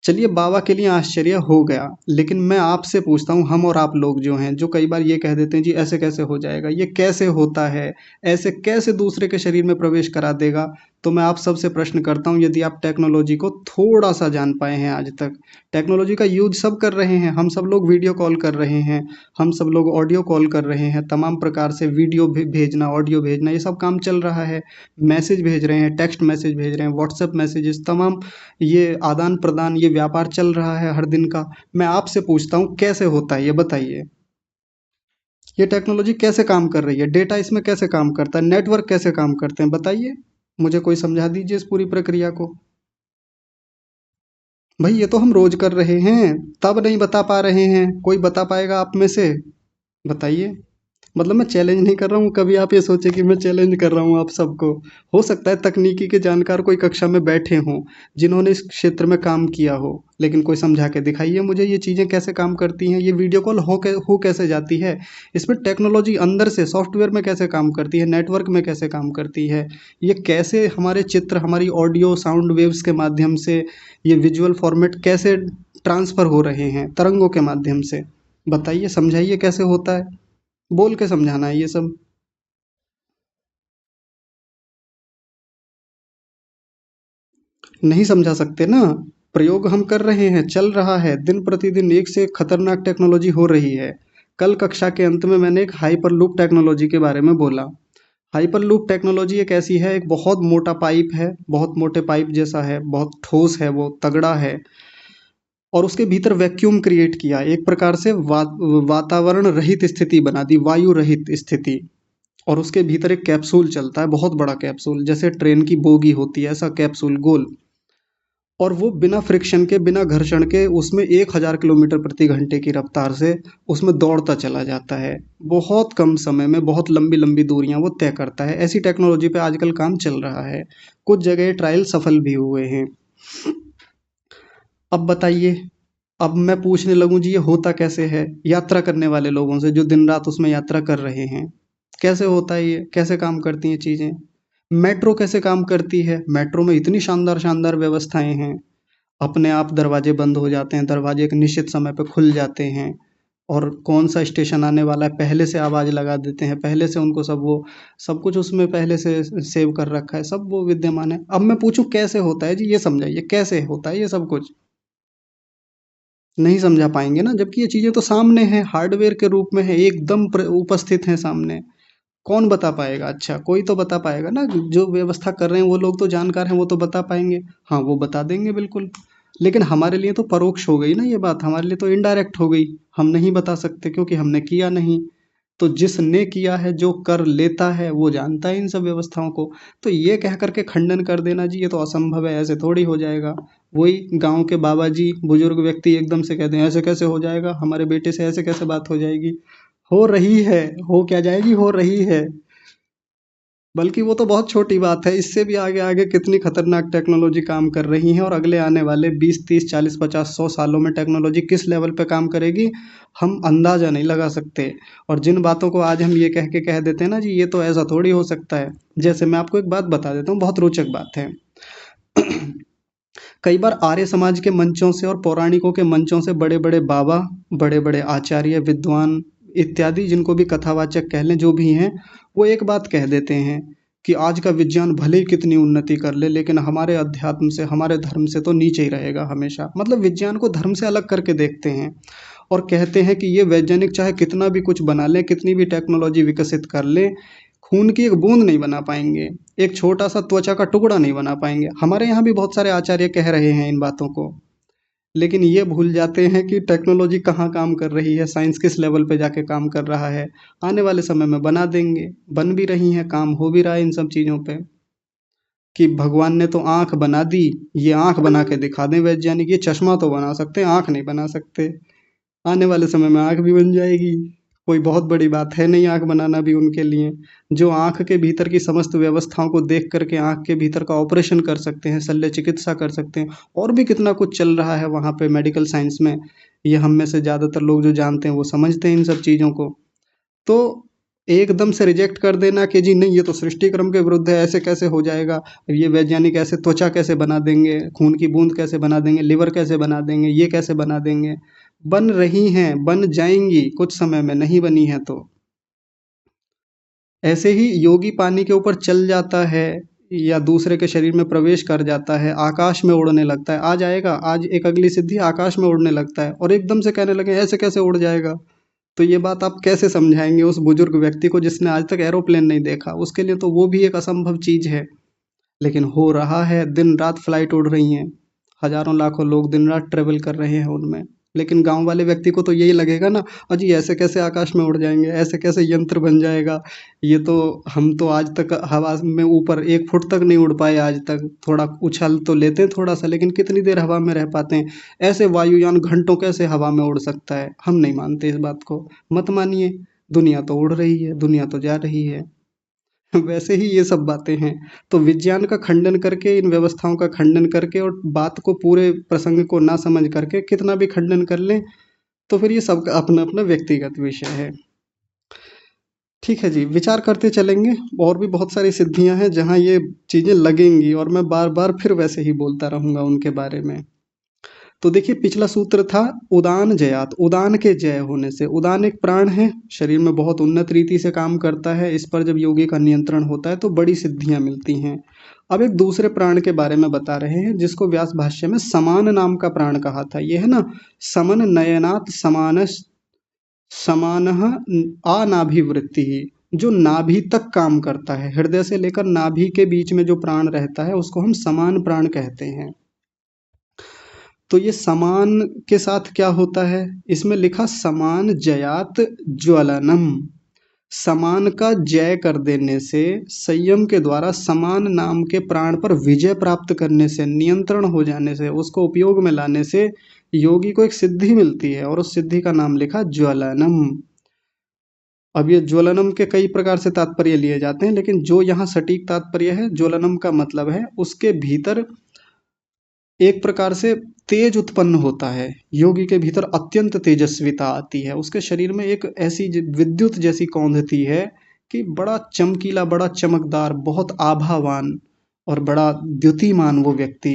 चलिए, बाबा के लिए आश्चर्य हो गया, लेकिन मैं आपसे पूछता हूँ, हम और आप लोग जो हैं, जो कई बार ये कह देते हैं जी ऐसे कैसे हो जाएगा, ये कैसे होता है, ऐसे कैसे दूसरे के शरीर में प्रवेश करा देगा। तो मैं आप सबसे प्रश्न करता हूँ, यदि आप टेक्नोलॉजी को थोड़ा सा जान पाए हैं आज तक, टेक्नोलॉजी का यूज सब कर रहे हैं, हम सब लोग वीडियो कॉल कर रहे हैं, हम सब लोग ऑडियो कॉल कर रहे हैं, तमाम प्रकार से वीडियो भेजना, ऑडियो भेजना, ये सब काम चल रहा है। मैसेज भेज रहे हैं, टेक्स्ट मैसेज भेज रहे हैं, व्हाट्सएप मैसेजेस, तमाम ये आदान प्रदान, ये व्यापार चल रहा है हर दिन का। मैं आपसे पूछता हूँ कैसे होता है ये बताइए। ये टेक्नोलॉजी कैसे काम कर रही है, डेटा इसमें कैसे काम करता है, नेटवर्क कैसे काम करते हैं, बताइए मुझे। कोई समझा दीजिए इस पूरी प्रक्रिया को। भाई ये तो हम रोज कर रहे हैं, तब नहीं बता पा रहे हैं। कोई बता पाएगा आप में से? बताइए। मतलब मैं चैलेंज नहीं कर रहा हूँ, कभी आप ये सोचे कि मैं चैलेंज कर रहा हूँ आप सबको। हो सकता है तकनीकी के जानकार कोई कक्षा में बैठे हों, जिन्होंने इस क्षेत्र में काम किया हो, लेकिन कोई समझा के दिखाइए मुझे ये चीज़ें कैसे काम करती हैं, ये वीडियो कॉल हो कैसे जाती है, इसमें टेक्नोलॉजी अंदर से सॉफ्टवेयर में कैसे काम करती है, नेटवर्क में कैसे काम करती है, ये कैसे हमारे चित्र, हमारी ऑडियो साउंड वेव्स के माध्यम से ये विजुअल फॉर्मेट कैसे ट्रांसफ़र हो रहे हैं तरंगों के माध्यम से। बताइए, समझाइए कैसे होता है, बोल के समझाना है ये सब। नहीं समझा सकते ना? प्रयोग हम कर रहे हैं, चल रहा है, दिन प्रतिदिन एक से एक खतरनाक टेक्नोलॉजी हो रही है। कल कक्षा के अंत में मैंने एक हाइपरलूप टेक्नोलॉजी के बारे में बोला। हाइपरलूप टेक्नोलॉजी एक ऐसी है, एक बहुत मोटा पाइप है, बहुत मोटे पाइप जैसा है, बहुत ठोस है, वो तगड़ा है, और उसके भीतर वैक्यूम क्रिएट किया, एक प्रकार से वातावरण रहित स्थिति बना दी, वायु रहित स्थिति। और उसके भीतर एक कैप्सूल चलता है, बहुत बड़ा कैप्सूल, जैसे ट्रेन की बोगी होती है ऐसा कैप्सूल गोल। और वो बिना फ्रिक्शन के, बिना घर्षण के, उसमें 1000 किलोमीटर प्रति घंटे की रफ्तार से उसमें दौड़ता चला जाता है। बहुत कम समय में बहुत लंबी लंबी दूरियां वो तय करता है। ऐसी टेक्नोलॉजी पे आजकल काम चल रहा है, कुछ जगह ट्रायल सफल भी हुए हैं। अब बताइए, अब मैं पूछने लगूं जी ये होता कैसे है, यात्रा करने वाले लोगों से जो दिन रात उसमें यात्रा कर रहे हैं, कैसे होता है ये, कैसे काम करती हैं चीज़ें। मेट्रो कैसे काम करती है, मेट्रो में इतनी शानदार शानदार व्यवस्थाएं हैं, अपने आप दरवाजे बंद हो जाते हैं, दरवाजे एक निश्चित समय पे खुल जाते हैं, और कौन सा स्टेशन आने वाला है पहले से आवाज़ लगा देते हैं, पहले से उनको सब कुछ उसमें पहले से सेव कर रखा है, सब वो विद्यमान है। अब मैं पूछूं कैसे होता है जी, ये समझाइए कैसे होता है ये सब कुछ। नहीं समझा पाएंगे ना, जबकि ये चीज़ें तो सामने हैं, हार्डवेयर के रूप में है, एकदम उपस्थित हैं सामने। कौन बता पाएगा? अच्छा, कोई तो बता पाएगा ना, जो व्यवस्था कर रहे हैं वो लोग तो जानकार हैं, वो तो बता पाएंगे। हाँ, वो बता देंगे बिल्कुल। लेकिन हमारे लिए तो परोक्ष हो गई ना ये बात, हमारे लिए तो इनडायरेक्ट हो गई। हम नहीं बता सकते क्योंकि हमने किया नहीं। तो जिसने किया है, जो कर लेता है, वो जानता है इन सब व्यवस्थाओं को। तो ये कह करके खंडन कर देना जी ये तो असंभव है, ऐसे थोड़ी हो जाएगा। वही गांव के बाबा जी, बुजुर्ग व्यक्ति एकदम से कहते हैं ऐसे कैसे हो जाएगा, हमारे बेटे से ऐसे कैसे बात हो जाएगी। हो रही है, हो क्या जाएगी, हो रही है। बल्कि वो तो बहुत छोटी बात है, इससे भी आगे आगे कितनी खतरनाक टेक्नोलॉजी काम कर रही है, और अगले आने वाले 20 30 40 50 100 सालों में टेक्नोलॉजी किस लेवल पे काम करेगी, हम अंदाज़ा नहीं लगा सकते। और जिन बातों को आज हम ये कह देते हैं ना जी ये तो ऐसा थोड़ी हो सकता है, जैसे मैं आपको एक बात बता देता हूँ, बहुत रोचक बात है। कई बार आर्य समाज के मंचों से और पौराणिकों के मंचों से बड़े बड़े बाबा, बड़े बड़े आचार्य, विद्वान इत्यादि, जिनको भी कथावाचक कह लें, जो भी हैं, वो एक बात कह देते हैं कि आज का विज्ञान भले ही कितनी उन्नति कर ले, लेकिन हमारे अध्यात्म से, हमारे धर्म से तो नीचे ही रहेगा हमेशा। मतलब विज्ञान को धर्म से अलग करके देखते हैं, और कहते हैं कि ये वैज्ञानिक चाहे कितना भी कुछ बना लें, कितनी भी टेक्नोलॉजी विकसित कर लें, खून की एक बूंद नहीं बना पाएंगे, एक छोटा सा त्वचा का टुकड़ा नहीं बना पाएंगे। हमारे यहाँ भी बहुत सारे आचार्य कह रहे हैं इन बातों को, लेकिन ये भूल जाते हैं कि टेक्नोलॉजी कहाँ काम कर रही है, साइंस किस लेवल पे जाके काम कर रहा है। आने वाले समय में बना देंगे, बन भी रही हैं, काम हो भी रहा है इन सब चीज़ों पे। कि भगवान ने तो आँख बना दी, ये आँख बना के दिखा दें वैज्ञानिक, ये चश्मा तो बना सकते हैं, आँख नहीं बना सकते। आने वाले समय में आँख भी बन जाएगी, कोई बहुत बड़ी बात है नहीं आँख बनाना भी उनके लिए। जो आँख के भीतर की समस्त व्यवस्थाओं को देख करके आँख के भीतर का ऑपरेशन कर सकते हैं, शल्य चिकित्सा कर सकते हैं, और भी कितना कुछ चल रहा है वहाँ पे मेडिकल साइंस में। ये हम में से ज़्यादातर लोग जो जानते हैं वो समझते हैं इन सब चीज़ों को। तो एकदम से रिजेक्ट कर देना कि जी नहीं, ये तो सृष्टि क्रम के विरुद्ध है, ऐसे कैसे हो जाएगा, ये वैज्ञानिक ऐसे त्वचा कैसे बना देंगे, खून की बूंद कैसे बना देंगे, लिवर कैसे बना देंगे, ये कैसे बना देंगे। बन रही हैं, बन जाएंगी कुछ समय में, नहीं बनी है तो। ऐसे ही योगी पानी के ऊपर चल जाता है या दूसरे के शरीर में प्रवेश कर जाता है, आकाश में उड़ने लगता है। आज आएगा, आज एक अगली सिद्धि आकाश में उड़ने लगता है और एकदम से कहने लगे ऐसे कैसे उड़ जाएगा। तो ये बात आप कैसे समझाएंगे उस बुजुर्ग व्यक्ति को जिसने आज तक एरोप्लेन नहीं देखा, उसके लिए तो वो भी एक असंभव चीज़ है। लेकिन हो रहा है, दिन रात फ्लाइट उड़ रही हैं, हजारों लाखों लोग दिन रात ट्रेवल कर रहे हैं उनमें। लेकिन गांव वाले व्यक्ति को तो यही लगेगा ना, अजी ऐसे कैसे आकाश में उड़ जाएंगे, ऐसे कैसे यंत्र बन जाएगा, ये तो हम तो आज तक हवा में ऊपर 1 फुट तक नहीं उड़ पाए आज तक। थोड़ा उछल तो लेते हैं थोड़ा सा, लेकिन कितनी देर हवा में रह पाते हैं। ऐसे वायुयान घंटों कैसे हवा में उड़ सकता है, हम नहीं मानते इस बात को। मत मानिए, दुनिया तो उड़ रही है, दुनिया तो जा रही है। वैसे ही ये सब बातें हैं। तो विज्ञान का खंडन करके, इन व्यवस्थाओं का खंडन करके और बात को पूरे प्रसंग को ना समझ करके कितना भी खंडन कर लें, तो फिर ये सबका अपना अपना व्यक्तिगत विषय है। ठीक है जी, विचार करते चलेंगे। और भी बहुत सारी सिद्धियां हैं जहाँ ये चीज़ें लगेंगी और मैं बार बार फिर वैसे ही बोलता रहूँगा उनके बारे में। तो देखिए, पिछला सूत्र था उदान जयात, उदान के जय होने से। उदान एक प्राण है, शरीर में बहुत उन्नत रीति से काम करता है। इस पर जब योगी का नियंत्रण होता है तो बड़ी सिद्धियां मिलती हैं। अब एक दूसरे प्राण के बारे में बता रहे हैं जिसको व्यास भाष्य में समान नाम का प्राण कहा था। ये है ना, समन नयनात् समान समानः अनाभिवृत्ति, जो नाभि तक काम करता है, हृदय से लेकर नाभि के बीच में जो प्राण रहता है उसको हम समान प्राण कहते हैं। तो ये समान के साथ क्या होता है, इसमें लिखा समान जयात ज्वलनम। समान का जय कर देने से, संयम के द्वारा समान नाम के प्राण पर विजय प्राप्त करने से, नियंत्रण हो जाने से, उसको उपयोग में लाने से योगी को एक सिद्धि मिलती है और उस सिद्धि का नाम लिखा ज्वलनम। अब ये ज्वलनम के कई प्रकार से तात्पर्य लिए जाते हैं, लेकिन जो यहाँ सटीक तात्पर्य है, ज्वलनम का मतलब है उसके भीतर एक प्रकार से तेज उत्पन्न होता है। योगी के भीतर अत्यंत तेजस्विता आती है, उसके शरीर में एक ऐसी विद्युत जैसी कौंधती है कि बड़ा चमकीला, बड़ा चमकदार, बहुत आभावान और बड़ा द्युतिमान वो व्यक्ति,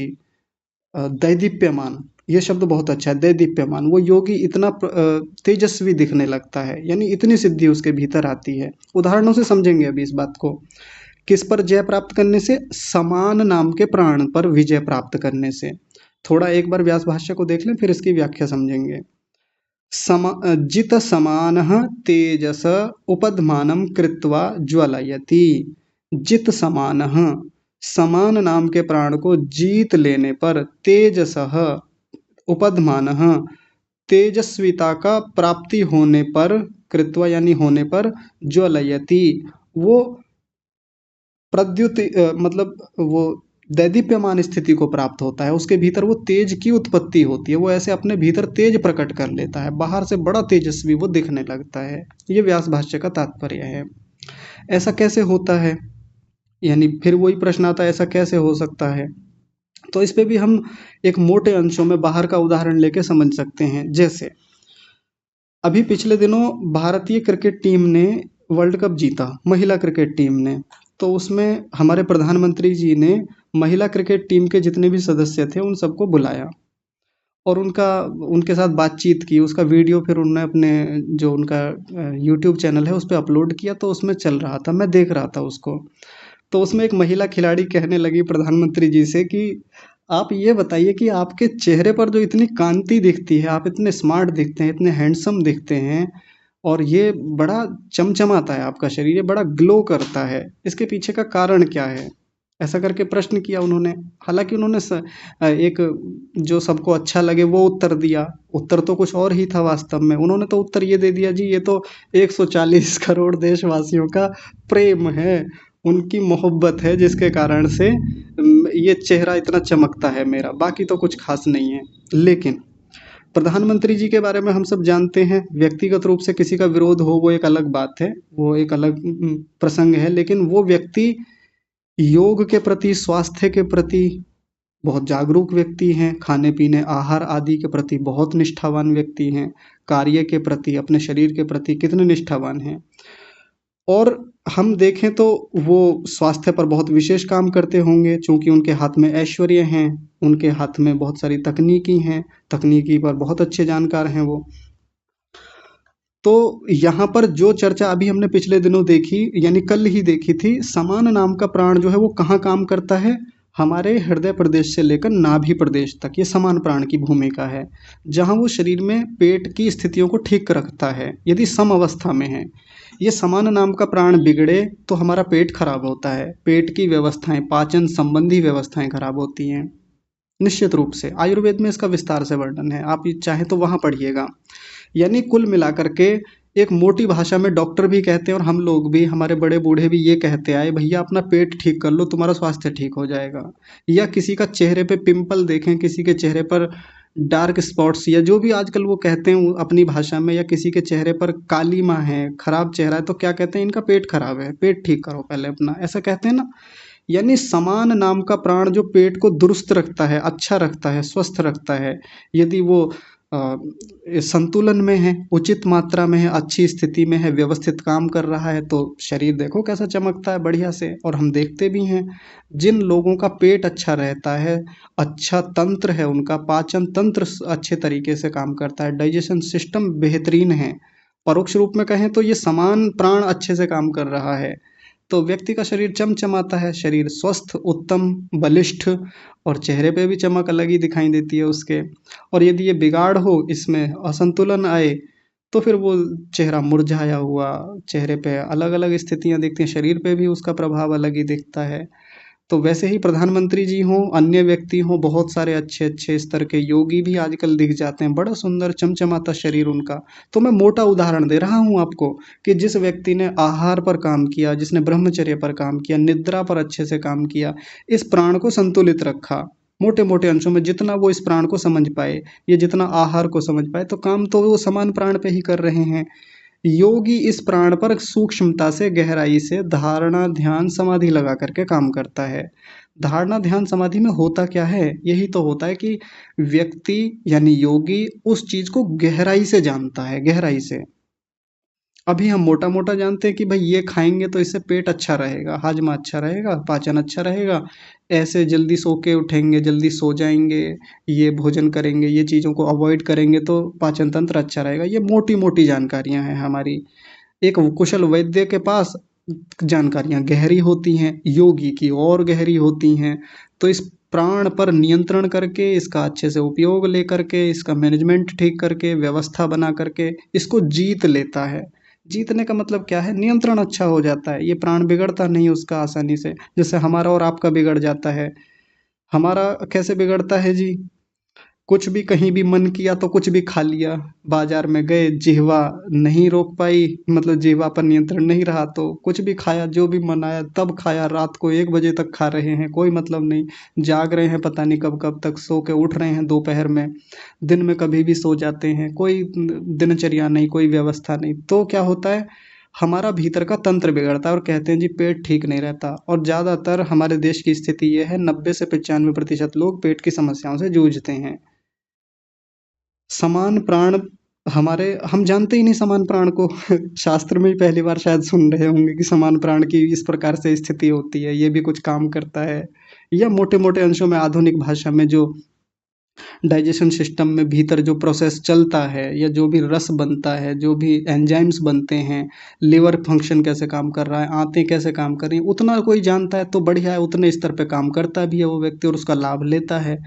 दैदीप्यमान, ये शब्द बहुत अच्छा है, दैदीप्यमान। वो योगी इतना तेजस्वी दिखने लगता है, यानी इतनी सिद्धि उसके भीतर आती है। उदाहरणों से समझेंगे अभी इस बात को। किस पर जय प्राप्त करने से, समान नाम के प्राण पर विजय प्राप्त करने से। थोड़ा एक बार व्यास भाष्य को देख लें, फिर इसकी व्याख्या समझेंगे। जित समानः तेजस उपदमानं कृत्वा ज्वलयति। जित समानः, समान नाम के प्राण को जीत लेने पर, तेजसः उपदमानः, तेजस्विता का प्राप्ति होने पर, कृत्वा यानी होने पर, ज्वलयति, वो प्रद्युत मतलब वो दैदीप्यमान स्थिति को प्राप्त होता है। उसके भीतर वो तेज की उत्पत्ति होती है, वो ऐसे अपने भीतर तेज प्रकट कर लेता है, बाहर से बड़ा तेजस्वी वो दिखने लगता है। ये व्यास भाष्य का तात्पर्य है। ऐसा कैसे होता है, यानी फिर वही प्रश्न आता है ऐसा कैसे हो सकता है। तो इस पे भी हम एक मोटे अंशों में बाहर का उदाहरण लेके समझ सकते हैं। जैसे अभी पिछले दिनों भारतीय क्रिकेट टीम ने वर्ल्ड कप जीता, महिला क्रिकेट टीम ने। तो उसमें हमारे प्रधानमंत्री जी ने महिला क्रिकेट टीम के जितने भी सदस्य थे उन सबको बुलाया और उनके साथ बातचीत की। उसका वीडियो फिर उन्होंने अपने जो उनका यूट्यूब चैनल है उस पर अपलोड किया, तो उसमें चल रहा था, मैं देख रहा था उसको। तो उसमें एक महिला खिलाड़ी कहने लगी प्रधानमंत्री जी से कि आप ये बताइए कि आपके चेहरे पर जो इतनी कांति दिखती है, आप इतने स्मार्ट दिखते हैं, इतने हैंडसम दिखते हैं और ये बड़ा चमचमाता है आपका शरीर, ये बड़ा ग्लो करता है, इसके पीछे का कारण क्या है। ऐसा करके प्रश्न किया उन्होंने। हालांकि उन्होंने एक जो सबको अच्छा लगे वो उत्तर दिया, उत्तर तो कुछ और ही था वास्तव में। उन्होंने तो उत्तर ये दे दिया जी, ये तो 140 करोड़ देशवासियों का प्रेम है, उनकी मोहब्बत है, जिसके कारण से ये चेहरा इतना चमकता है मेरा, बाकी तो कुछ खास नहीं है। लेकिन प्रधानमंत्री जी के बारे में हम सब जानते हैं, व्यक्तिगत रूप से किसी का विरोध हो वो एक अलग बात है, वो एक अलग प्रसंग है, लेकिन वो व्यक्ति योग के प्रति, स्वास्थ्य के प्रति बहुत जागरूक व्यक्ति हैं, खाने पीने, आहार आदि के प्रति बहुत निष्ठावान व्यक्ति हैं, कार्य के प्रति, अपने शरीर के प्रति कितने निष्ठावान हैं। और हम देखें तो वो स्वास्थ्य पर बहुत विशेष काम करते होंगे, चूंकि उनके हाथ में ऐश्वर्य हैं, उनके हाथ में बहुत सारी तकनीकी हैं, तकनीकी पर बहुत अच्छे जानकार हैं वो। तो यहाँ पर जो चर्चा अभी हमने पिछले दिनों देखी, यानी कल ही देखी थी, समान नाम का प्राण जो है वो कहाँ काम करता है, हमारे हृदय प्रदेश से लेकर नाभि प्रदेश तक ये समान प्राण की भूमिका है, जहाँ वो शरीर में पेट की स्थितियों को ठीक रखता है यदि सम अवस्था में है। ये समान नाम का प्राण बिगड़े तो हमारा पेट खराब होता है, पेट की व्यवस्थाएं, पाचन संबंधी व्यवस्थाएं खराब होती हैं निश्चित रूप से। आयुर्वेद में इसका विस्तार से वर्णन है, आप चाहें तो वहाँ पढ़िएगा। यानी कुल मिलाकर के एक मोटी भाषा में डॉक्टर भी कहते हैं और हम लोग भी, हमारे बड़े बूढ़े भी ये कहते आए, भैया अपना पेट ठीक कर लो, तुम्हारा स्वास्थ्य ठीक हो जाएगा। या किसी का चेहरे पे पिंपल देखें, किसी के चेहरे पर डार्क स्पॉट्स, या जो भी आजकल वो कहते हैं अपनी भाषा में, या किसी के चेहरे पर काली माँ है, खराब चेहरा है, तो क्या कहते हैं, इनका पेट खराब है, पेट ठीक करो पहले अपना, ऐसा कहते हैं ना। यानी समान नाम का प्राण जो पेट को दुरुस्त रखता है, अच्छा रखता है, स्वस्थ रखता है, यदि वो संतुलन में है, उचित मात्रा में है, अच्छी स्थिति में है, व्यवस्थित काम कर रहा है, तो शरीर देखो कैसा चमकता है बढ़िया से। और हम देखते भी हैं जिन लोगों का पेट अच्छा रहता है, अच्छा तंत्र है, उनका पाचन तंत्र अच्छे तरीके से काम करता है, डाइजेशन सिस्टम बेहतरीन है, परोक्ष रूप में कहें तो ये समान प्राण अच्छे से काम कर रहा है, तो व्यक्ति का शरीर चमचमाता है, शरीर स्वस्थ, उत्तम, बलिष्ठ, और चेहरे पे भी चमक अलग ही दिखाई देती है उसके। और यदि ये बिगाड़ हो, इसमें असंतुलन आए, तो फिर वो चेहरा मुरझाया हुआ, चेहरे पे अलग अलग स्थितियां दिखती हैं, शरीर पे भी उसका प्रभाव अलग ही दिखता है। तो वैसे ही प्रधानमंत्री जी हों, अन्य व्यक्ति हों, बहुत सारे अच्छे अच्छे स्तर के योगी भी आजकल दिख जाते हैं, बड़ा सुंदर चमचमाता शरीर उनका। तो मैं मोटा उदाहरण दे रहा हूँ आपको कि जिस व्यक्ति ने आहार पर काम किया, जिसने ब्रह्मचर्य पर काम किया, निद्रा पर अच्छे से काम किया, इस प्राण को संतुलित रखा मोटे मोटे अंशों में, जितना वो इस प्राण को समझ पाए, ये जितना आहार को समझ पाए, तो काम तो वो समान प्राण पे ही कर रहे हैं। योगी इस प्राण पर सूक्ष्मता से, गहराई से धारणा, ध्यान, समाधि लगा करके काम करता है। धारणा, ध्यान, समाधि में होता क्या है, यही तो होता है कि व्यक्ति यानी योगी उस चीज को गहराई से जानता है, गहराई से। अभी हम मोटा मोटा जानते हैं कि भाई ये खाएंगे तो इससे पेट अच्छा रहेगा, हाजमा अच्छा रहेगा, पाचन अच्छा रहेगा, ऐसे जल्दी सो के उठेंगे, जल्दी सो जाएंगे, ये भोजन करेंगे, ये चीज़ों को अवॉइड करेंगे तो पाचन तंत्र अच्छा रहेगा। ये मोटी मोटी जानकारियां हैं हमारी। एक कुशल वैद्य के पास जानकारियां गहरी होती हैं, योगी की और गहरी होती हैं। तो इस प्राण पर नियंत्रण करके, इसका अच्छे से उपयोग लेकर के, इसका मैनेजमेंट ठीक करके, व्यवस्था बना करके इसको जीत लेता है। जीतने का मतलब क्या है, नियंत्रण अच्छा हो जाता है, ये प्राण बिगड़ता नहीं उसका आसानी से, जैसे हमारा और आपका बिगड़ जाता है। हमारा कैसे बिगड़ता है जी, कुछ भी कहीं भी मन किया तो कुछ भी खा लिया, बाजार में गए, जिह्वा नहीं रोक पाई, मतलब जिह्वा पर नियंत्रण नहीं रहा, तो कुछ भी खाया, जो भी मन आया तब खाया, रात को 1 बजे तक खा रहे हैं, कोई मतलब नहीं, जाग रहे हैं पता नहीं कब कब तक, सो के उठ रहे हैं दोपहर में, दिन में कभी भी सो जाते हैं, कोई दिनचर्या नहीं, कोई व्यवस्था नहीं। तो क्या होता है, हमारा भीतर का तंत्र बिगड़ता है और कहते हैं जी पेट ठीक नहीं रहता। और ज़्यादातर हमारे देश की स्थिति ये है, 90 से 95% लोग पेट की समस्याओं से जूझते हैं। समान प्राण हमारे, हम जानते ही नहीं समान प्राण को शास्त्र में ही पहली बार शायद सुन रहे होंगे कि समान प्राण की इस प्रकार से स्थिति होती है, ये भी कुछ काम करता है। या मोटे मोटे अंशों में आधुनिक भाषा में जो डाइजेशन सिस्टम में भीतर जो प्रोसेस चलता है, या जो भी रस बनता है, जो भी एंजाइम्स बनते हैं, लिवर फंक्शन कैसे काम कर रहा है, आंतें कैसे काम कर रही हैं, उतना कोई जानता है तो बढ़िया है, उतने स्तर पे काम करता भी है वो व्यक्ति और उसका लाभ लेता है।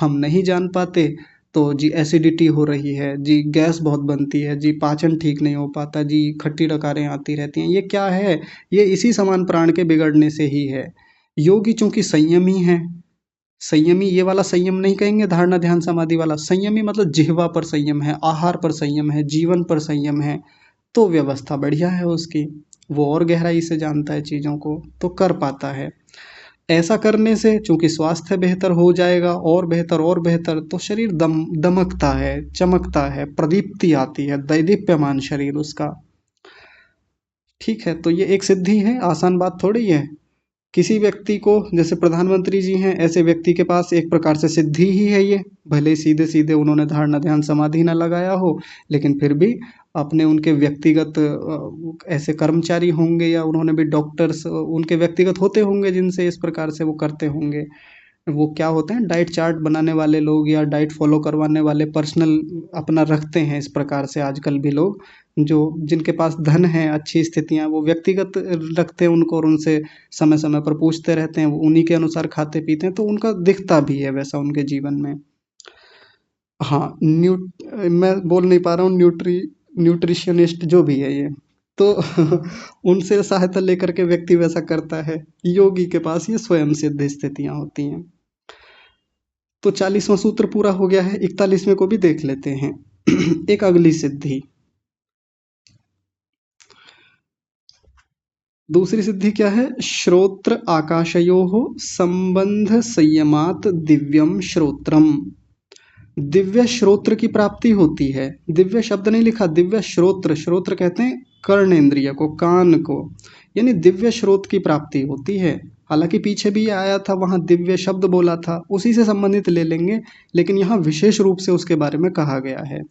हम नहीं जान पाते तो जी एसिडिटी हो रही है जी, गैस बहुत बनती है जी, पाचन ठीक नहीं हो पाता जी, खट्टी डकारें आती रहती हैं। ये क्या है, ये इसी समान प्राण के बिगड़ने से ही है। योगी चूंकि संयमी है, संयमी ये वाला संयम नहीं कहेंगे धारणा ध्यान समाधि वाला, संयमी मतलब जिह्वा पर संयम है, आहार पर संयम है, जीवन पर संयम है, तो व्यवस्था बढ़िया है उसकी, वो और गहराई से जानता है चीज़ों को तो कर पाता है। ऐसा करने से चूंकि स्वास्थ्य बेहतर हो जाएगा और बेहतर, तो शरीर दमकता है, चमकता है, प्रदीप्ति आती है, दैदीप्यमान शरीर उसका। ठीक है, तो ये एक सिद्धि है, आसान बात थोड़ी है। किसी व्यक्ति को, जैसे प्रधानमंत्री जी हैं, ऐसे व्यक्ति के पास एक प्रकार से सिद्धि ही है ये, भले सीधे सीधे उन्होंने धारणा ध्यान समाधि ना लगाया हो, लेकिन फिर भी अपने उनके व्यक्तिगत ऐसे कर्मचारी होंगे या उन्होंने भी डॉक्टर्स उनके व्यक्तिगत होते होंगे जिनसे इस प्रकार से वो करते होंगे। वो क्या होते हैं, डाइट चार्ट बनाने वाले लोग या डाइट फॉलो करवाने वाले पर्सनल अपना रखते हैं इस प्रकार से आजकल भी लोग, जो जिनके पास धन है, अच्छी स्थितियां, वो व्यक्तिगत रखते हैं उनको और उनसे समय समय पर पूछते रहते हैं, वो उन्हीं के अनुसार खाते पीते हैं, तो उनका दिखता भी है वैसा उनके जीवन में। हाँ, मैं बोल नहीं पा रहा हूँ, न्यूट्रिशनिस्ट जो भी है ये, तो उनसे सहायता लेकर के व्यक्ति वैसा करता है। योगी के पास ये स्वयं सिद्ध स्थितियां होती हैं। तो 40वां सूत्र पूरा हो गया है, 41वें को भी देख लेते हैं। एक अगली सिद्धि, दूसरी सिद्धि क्या है, श्रोत्र आकाशयोः संबंध संयमात दिव्यम श्रोत्रम। दिव्य श्रोत्र की प्राप्ति होती है, दिव्य शब्द नहीं लिखा, दिव्य श्रोत्र, श्रोत्र कहते हैं कर्णेंद्रिय को, कान को, यानी दिव्य श्रोत की प्राप्ति होती है। हालांकि पीछे भी आया था, वहां दिव्य शब्द बोला था, उसी से संबंधित ले लेंगे, लेकिन यहाँ विशेष रूप से उसके बारे में कहा गया है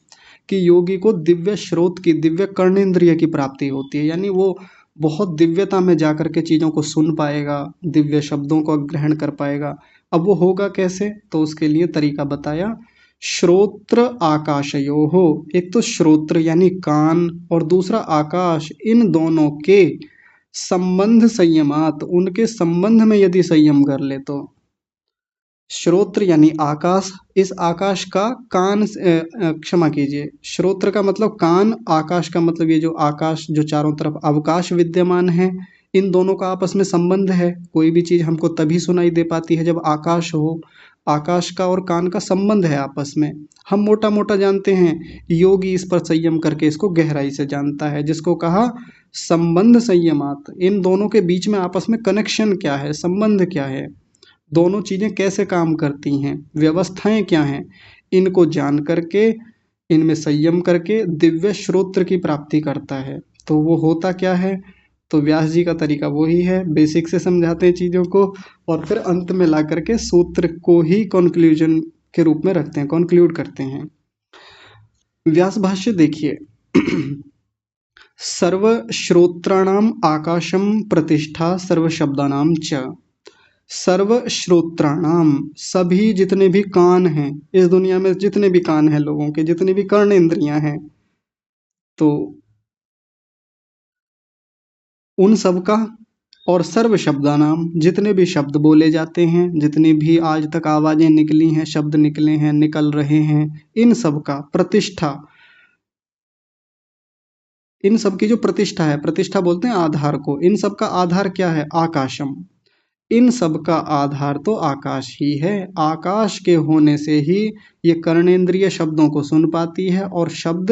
कि योगी को दिव्य श्रोत की, दिव्य कर्णेंद्रिय की प्राप्ति होती है, यानी वो बहुत दिव्यता में जाकर के चीजों को सुन पाएगा, दिव्य शब्दों को ग्रहण कर पाएगा। अब वो होगा कैसे, तो उसके लिए तरीका बताया, श्रोत्र आकाशयोः, एक तो श्रोत्र यानी कान और दूसरा आकाश, इन दोनों के संबंध संयमात, उनके संबंध में यदि संयम कर ले तो, श्रोत्र यानी आकाश, इस आकाश का कान, क्षमा कीजिए, श्रोत्र का मतलब कान, आकाश का मतलब ये जो आकाश, जो चारों तरफ अवकाश विद्यमान है, इन दोनों का आपस में संबंध है। कोई भी चीज हमको तभी सुनाई दे पाती है जब आकाश हो, आकाश का और कान का संबंध है आपस में। हम मोटा मोटा जानते हैं, योगी इस पर संयम करके इसको गहराई से जानता है, जिसको कहा संबंध संयमात, इन दोनों के बीच में आपस में कनेक्शन क्या है, संबंध क्या है, दोनों चीजें कैसे काम करती हैं, व्यवस्थाएं क्या हैं, इनको जान करके, इनमें संयम करके दिव्य श्रोत्र की प्राप्ति करता है। तो वो होता क्या है, तो व्यास जी का तरीका वही है, बेसिक से समझाते हैं चीजों को और फिर अंत में ला करके सूत्र को ही कंक्लूजन के रूप में रखते हैं, कंक्लूड करते हैं। व्यास भाष्य देखिए, सर्व श्रोत्राणाम आकाशम प्रतिष्ठा सर्व शब्दानाम च, सर्व श्रोत्राणाम, सभी जितने भी कान हैं इस दुनिया में, जितने भी कान हैं लोगों के, जितनी भी कर्णेंद्रियां हैं, तो उन सब का, और सर्व शब्दानाम, जितने भी शब्द बोले जाते हैं, जितनी भी आज तक आवाजें निकली हैं, शब्द निकले हैं, निकल रहे हैं, इन सब का प्रतिष्ठा, इन सब की जो प्रतिष्ठा है, प्रतिष्ठा बोलते हैं आधार को, इन सब का आधार क्या है, आकाशम, इन सब का आधार तो आकाश ही है। आकाश के होने से ही ये कर्णेंद्रिय शब्दों को सुन पाती है और शब्द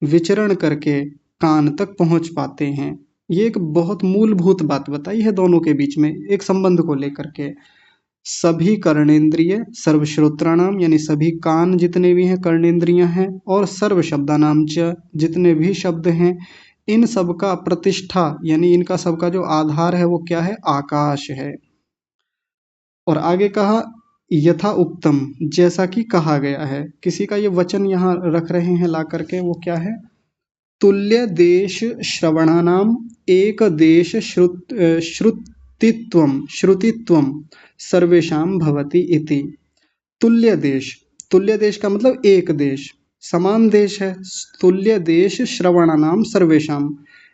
विचरण करके कान तक पहुंच पाते हैं। ये एक बहुत मूलभूत बात बताई है दोनों के बीच में एक संबंध को लेकर के। सभी कर्णेंद्रिय, सर्वश्रोत्राणाम यानी सभी कान जितने भी हैं कर्णेंद्रियां हैं, और सर्व शब्दानाम च, जितने भी शब्द हैं, इन सब का प्रतिष्ठा यानी इनका सबका जो आधार है वो क्या है, आकाश है। और आगे कहा यथा उक्तम, जैसा कि कहा गया है, किसी का ये वचन यहाँ रख रहे हैं ला करके, वो क्या है, तुल्य देश श्रवणानाम एक देश श्रुतित्वम सर्वेषाम भवति इति। तुल्य देश, तुल्य देश का मतलब एक देश, समान देश है। तुल्य देश श्रवणानाम सर्वेषाम,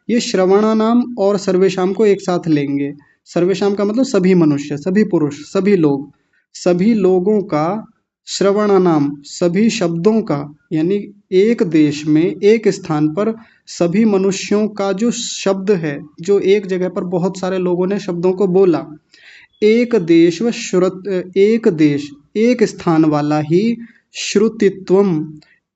ये श्रवणानाम और सर्वेषाम को एक साथ लेंगे। सर्वेषाम का मतलब सभी मनुष्य, सभी पुरुष, सभी लोग, सभी लोगों का, श्रवणानाम सभी शब्दों का, यानी एक देश में एक स्थान पर सभी मनुष्यों का जो शब्द है, जो एक जगह पर बहुत सारे लोगों ने शब्दों को बोला, एक देश व एक देश एक स्थान वाला ही श्रुतित्वम।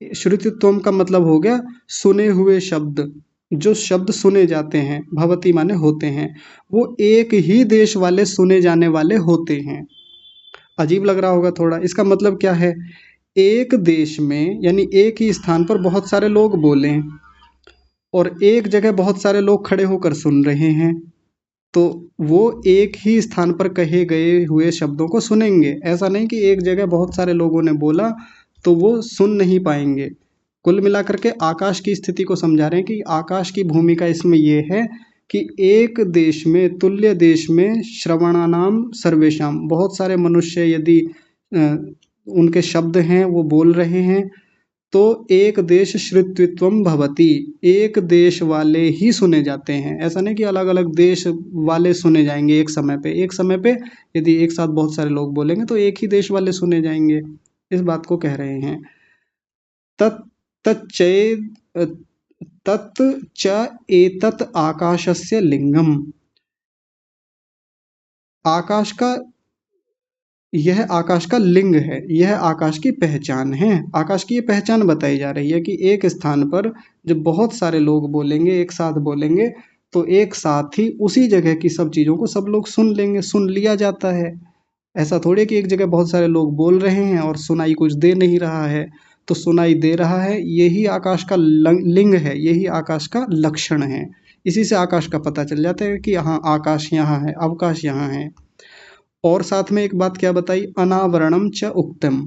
श्रुतित्वम का मतलब हो गया सुने हुए शब्द, जो शब्द सुने जाते हैं, भवती माने होते हैं, वो एक ही देश वाले सुने जाने वाले होते हैं। अजीब लग रहा होगा थोड़ा, इसका मतलब क्या है? एक देश में यानी एक ही स्थान पर बहुत सारे लोग बोलें और एक जगह बहुत सारे लोग खड़े होकर सुन रहे हैं, तो वो एक ही स्थान पर कहे गए हुए शब्दों को सुनेंगे। ऐसा नहीं कि एक जगह बहुत सारे लोगों ने बोला तो वो सुन नहीं पाएंगे। कुल मिलाकर के आकाश की स्थिति को समझा रहे हैं कि आकाश की भूमिका इसमें ये है कि एक देश में, तुल्य देश में, श्रवणानाम सर्वेशाम, बहुत सारे मनुष्य यदि उनके शब्द हैं वो बोल रहे हैं, तो एक देश श्रुतित्वम भवति, एक देश वाले ही सुने जाते हैं। ऐसा नहीं कि अलग अलग देश वाले सुने जाएंगे एक समय पे। एक समय पे यदि एक साथ बहुत सारे लोग बोलेंगे तो एक ही देश वाले सुने जाएंगे, इस बात को कह रहे हैं। तत् च एतत् आकाशस्य लिंगम। आकाश का, यह आकाश का लिंग है, यह आकाश की पहचान है। आकाश की ये पहचान बताई जा रही है कि एक स्थान पर जब बहुत सारे लोग बोलेंगे, एक साथ बोलेंगे, तो एक साथ ही उसी जगह की सब चीज़ों को सब लोग सुन लेंगे, सुन लिया जाता है। ऐसा थोड़ी कि एक जगह बहुत सारे लोग बोल रहे हैं और सुनाई कुछ दे नहीं रहा है, तो सुनाई दे रहा है, यही आकाश का लिंग है, यही आकाश का लक्षण है। इसी से आकाश का पता चल जाता है कि हाँ आकाश यहाँ है, अवकाश यहाँ है। और साथ में एक बात क्या बताई, अनावरणम च उक्तम।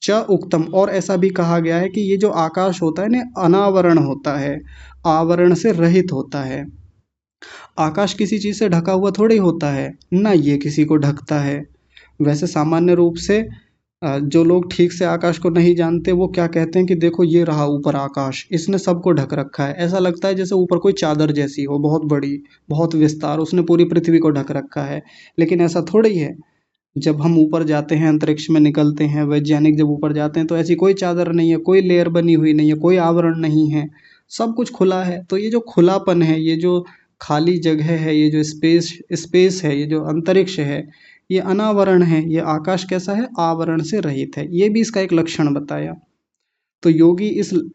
च उक्तम, और ऐसा भी कहा गया है कि ये जो आकाश होता है ना, अनावरण होता है, आवरण से रहित होता है। आकाश किसी चीज़ से ढका हुआ थोड़ी होता है ना, ये किसी को ढकता है। वैसे सामान्य रूप से जो लोग ठीक से आकाश को नहीं जानते वो क्या कहते हैं कि देखो ये रहा ऊपर आकाश, इसने सबको ढक रखा है। ऐसा लगता है जैसे ऊपर कोई चादर जैसी हो, बहुत बड़ी, बहुत विस्तार, उसने पूरी पृथ्वी को ढक रखा है। लेकिन ऐसा थोड़ी है। जब हम ऊपर जाते हैं, अंतरिक्ष में निकलते हैं, वैज्ञानिक जब ऊपर जाते हैं, तो ऐसी कोई चादर नहीं है, कोई लेयर बनी हुई नहीं है, कोई आवरण नहीं है, सब कुछ खुला है। तो ये जो खुलापन है, ये जो खाली जगह है, ये जो स्पेस है, ये जो अंतरिक्ष है, ये अनावरण है। ये आकाश कैसा है? आवरण से रहित है। ये भी इसका एक लक्षण बताया। तो योगी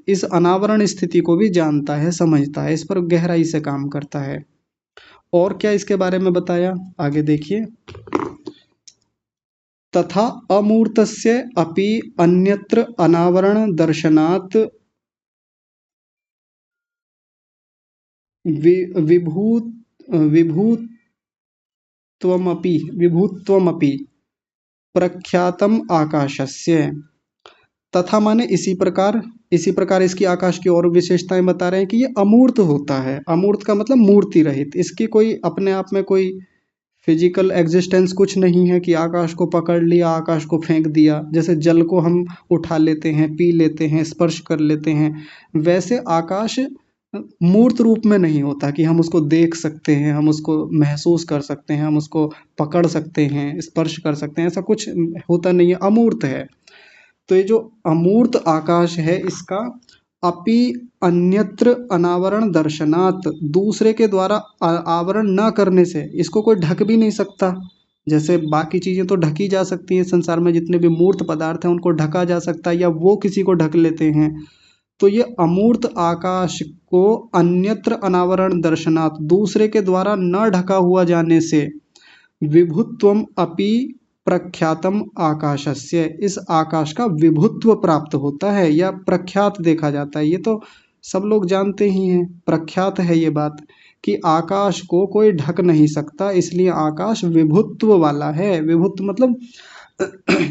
इस अनावरण स्थिति को भी जानता है, समझता है, इस पर गहराई से काम करता है। और क्या इसके बारे में बताया, आगे देखिए। तथा अमूर्तस्य अपि अन्यत्र अनावरण दर्शनात् विभूत्वमपि प्रख्यातम आकाशस्य। तथा माने इसी प्रकार इसकी आकाश की और विशेषताएं बता रहे हैं कि ये अमूर्त होता है। अमूर्त का मतलब मूर्ति रहित, इसकी कोई अपने आप में कोई फिजिकल एग्जिस्टेंस कुछ नहीं है कि आकाश को पकड़ लिया, आकाश को फेंक दिया। जैसे जल को हम उठा लेते हैं, पी लेते हैं, स्पर्श कर लेते हैं, वैसे आकाश मूर्त रूप में नहीं होता कि हम उसको देख सकते हैं, हम उसको महसूस कर सकते हैं, हम उसको पकड़ सकते हैं, स्पर्श कर सकते हैं, ऐसा कुछ होता नहीं है, अमूर्त है। तो ये जो अमूर्त आकाश है, इसका अपि अन्यत्र अनावरण दर्शनात्, दूसरे के द्वारा आवरण न करने से इसको कोई ढक भी नहीं सकता। जैसे बाकी चीज़ें तो ढकी जा सकती हैं, संसार में जितने भी मूर्त पदार्थ हैं उनको ढका जा सकता है, या वो किसी को ढक लेते हैं। तो ये अमूर्त आकाश को अन्यत्र अनावरण दर्शनात्, दूसरे के द्वारा न ढका हुआ जाने से, विभुत्वम अपि प्रख्यातम आकाशस्य, इस आकाश का विभुत्व प्राप्त होता है या प्रख्यात देखा जाता है। ये तो सब लोग जानते ही हैं, प्रख्यात है ये बात कि आकाश को कोई ढक नहीं सकता, इसलिए आकाश विभुत्व वाला है। विभुत्व मतलब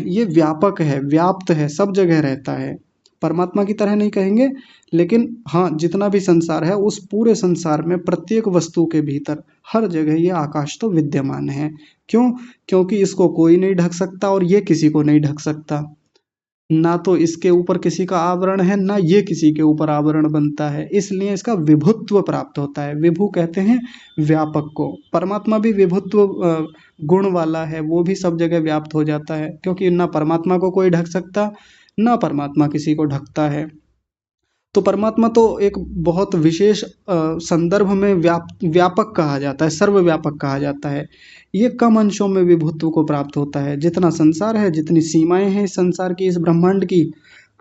ये व्यापक है, व्याप्त है, सब जगह रहता है। परमात्मा की तरह नहीं कहेंगे, लेकिन हाँ जितना भी संसार है उस पूरे संसार में प्रत्येक वस्तु के भीतर हर जगह ये आकाश तो विद्यमान है। क्यों? क्योंकि इसको कोई नहीं ढक सकता और ये किसी को नहीं ढक सकता। ना तो इसके ऊपर किसी का आवरण है, ना ये किसी के ऊपर आवरण बनता है, इसलिए इसका विभुत्व प्राप्त होता है। विभु कहते हैं व्यापक को। परमात्मा भी विभुत्व गुण वाला है, वो भी सब जगह व्याप्त हो जाता है, क्योंकि ना परमात्मा को कोई ढक सकता, ना परमात्मा किसी को ढकता है। तो परमात्मा तो एक बहुत विशेष संदर्भ में व्यापक कहा जाता है, सर्वव्यापक कहा जाता है। ये कम अंशों में विभुत्व को प्राप्त होता है। जितना संसार है, जितनी सीमाएं हैं इस संसार की, इस ब्रह्मांड की,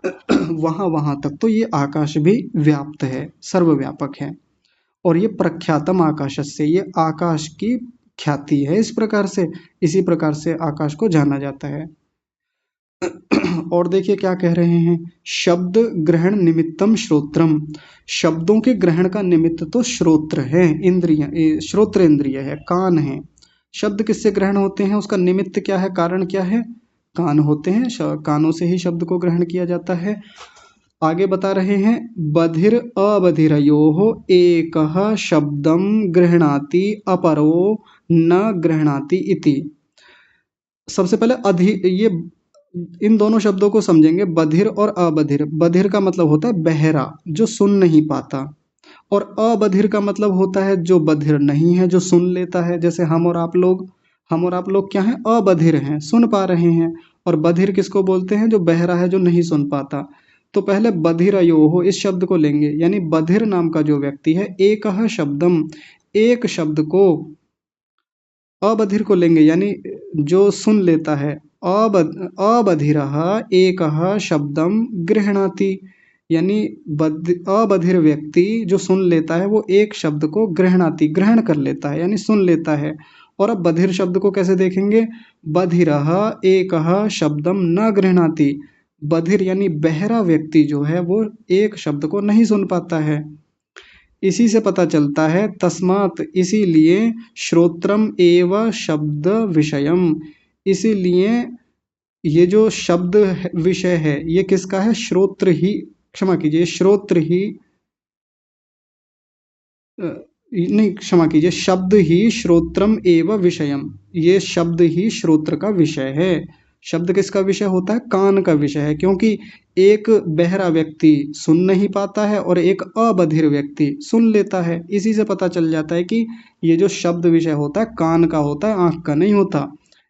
वहां तक तो ये आकाश भी व्याप्त है, सर्वव्यापक है। और ये प्रख्यातम आकाशस्य, ये आकाश की ख्याति है। इस प्रकार से, इसी प्रकार से आकाश को जाना जाता है। और देखिए क्या कह रहे हैं, शब्द ग्रहण निमित्तम श्रोत्रम। शब्दों के ग्रहण का निमित्त तो श्रोत्र है, इंद्रिय, श्रोत्र इंद्रिय है, कान है। शब्द किससे ग्रहण होते हैं, उसका निमित्त क्या है, कारण क्या है, कान होते हैं। कानों से ही शब्द को ग्रहण किया जाता है। आगे बता रहे हैं, बधिर अबधिरयोः एकः शब्दम गृह्णाति अपरो न गृह्णाति इति। सबसे पहले ये इन दोनों शब्दों को समझेंगे, बधिर और अबधिर। बधिर का मतलब होता है बहरा, जो सुन नहीं पाता, और अबधिर का मतलब होता है जो बधिर नहीं है, जो सुन लेता है। जैसे हम और आप लोग क्या हैं, अबधिर हैं, सुन पा रहे हैं। और बधिर किसको बोलते हैं, जो बहरा है, जो नहीं सुन पाता। तो पहले बधिरयोः इस शब्द को लेंगे, यानी बधिर नाम का जो व्यक्ति है, एकः शब्दम, एक शब्द को, अबधिर को लेंगे यानी जो सुन लेता है। अबधिरः एकः शब्दम गृह्णाति, यानी अबधिर व्यक्ति जो सुन लेता है, वो एक शब्द को गृह्णाति, ग्रहण कर लेता है, यानी सुन लेता है। और अब बधिर शब्द को कैसे देखेंगे, बधिरः एकः शब्दम न गृह्णाति। बधिर यानी बहरा व्यक्ति जो है, वो एक शब्द को नहीं सुन पाता है। इसी से पता चलता है, तस्मात् इसीलिए, श्रोत्रम एव शब्द विषयम, इसीलिए ये जो शब्द विषय है, ये किसका है, श्रोत्र ही, क्षमा कीजिए, श्रोत्र ही नहीं, क्षमा कीजिए, शब्द ही श्रोत्रम एव विषयम, ये शब्द ही श्रोत्र का विषय है। शब्द किसका विषय होता है, कान का विषय है, क्योंकि एक बहरा व्यक्ति सुन नहीं पाता है और एक अबधिर व्यक्ति सुन लेता है। इसी से पता चल जाता है कि ये जो शब्द विषय होता है, कान का होता है, आंख का नहीं होता,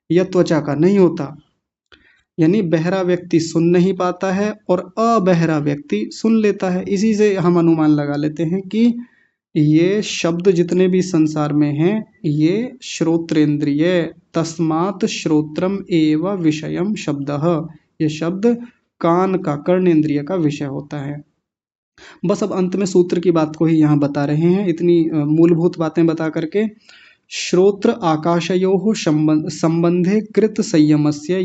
या त्वचा का नहीं होता। यानी बहरा व्यक्ति सुन नहीं पाता है और अबहरा व्यक्ति सुन लेता है। इसी से हम अनुमान लगा लेते हैं कि ये शब्द जितने भी संसार में हैं, ये श्रोत्रेंद्रिय, तस्मात् श्रोत्रम एव विषयम शब्दः, ये शब्द कान का, कर्णेंद्रिय का विषय होता है। बस अब अंत में सूत्र की बात को ही यहाँ बता रहे हैं, इतनी मूलभूत बातें बता करके। श्रोत्र आकाशयोः संबंधे कृत संयमस्य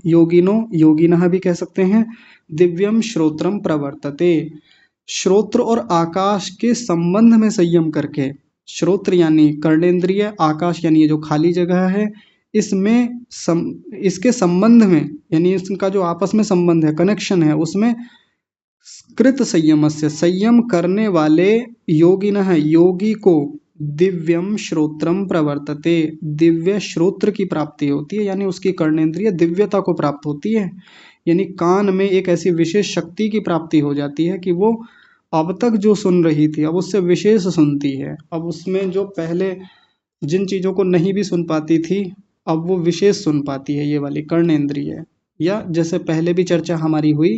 योगिनः भी कह सकते हैं, दिव्यम श्रोत्रम प्रवर्तते। श्रोत्र और आकाश के संबंध में संयम करके, श्रोत्र यानी कर्णेंद्रिय, आकाश यानी ये जो खाली जगह है, इसमें इसके संबंध में, यानी इसका जो आपस में संबंध है, कनेक्शन है, उसमें कृत संयमस्य, संयम करने वाले योगिनः, योगी को, दिव्यम श्रोत्रम प्रवर्तते, दिव्य श्रोत्र की प्राप्ति होती है, यानी उसकी कर्णेंद्रिय दिव्यता को प्राप्त होती है। यानी कान में एक ऐसी विशेष शक्ति की प्राप्ति हो जाती है कि वो अब तक जो सुन रही थी, अब उससे विशेष सुनती है। अब उसमें जो पहले जिन चीज़ों को नहीं भी सुन पाती थी, अब वो विशेष सुन पाती है, ये वाली कर्णेंद्रिय। या जैसे पहले भी चर्चा हमारी हुई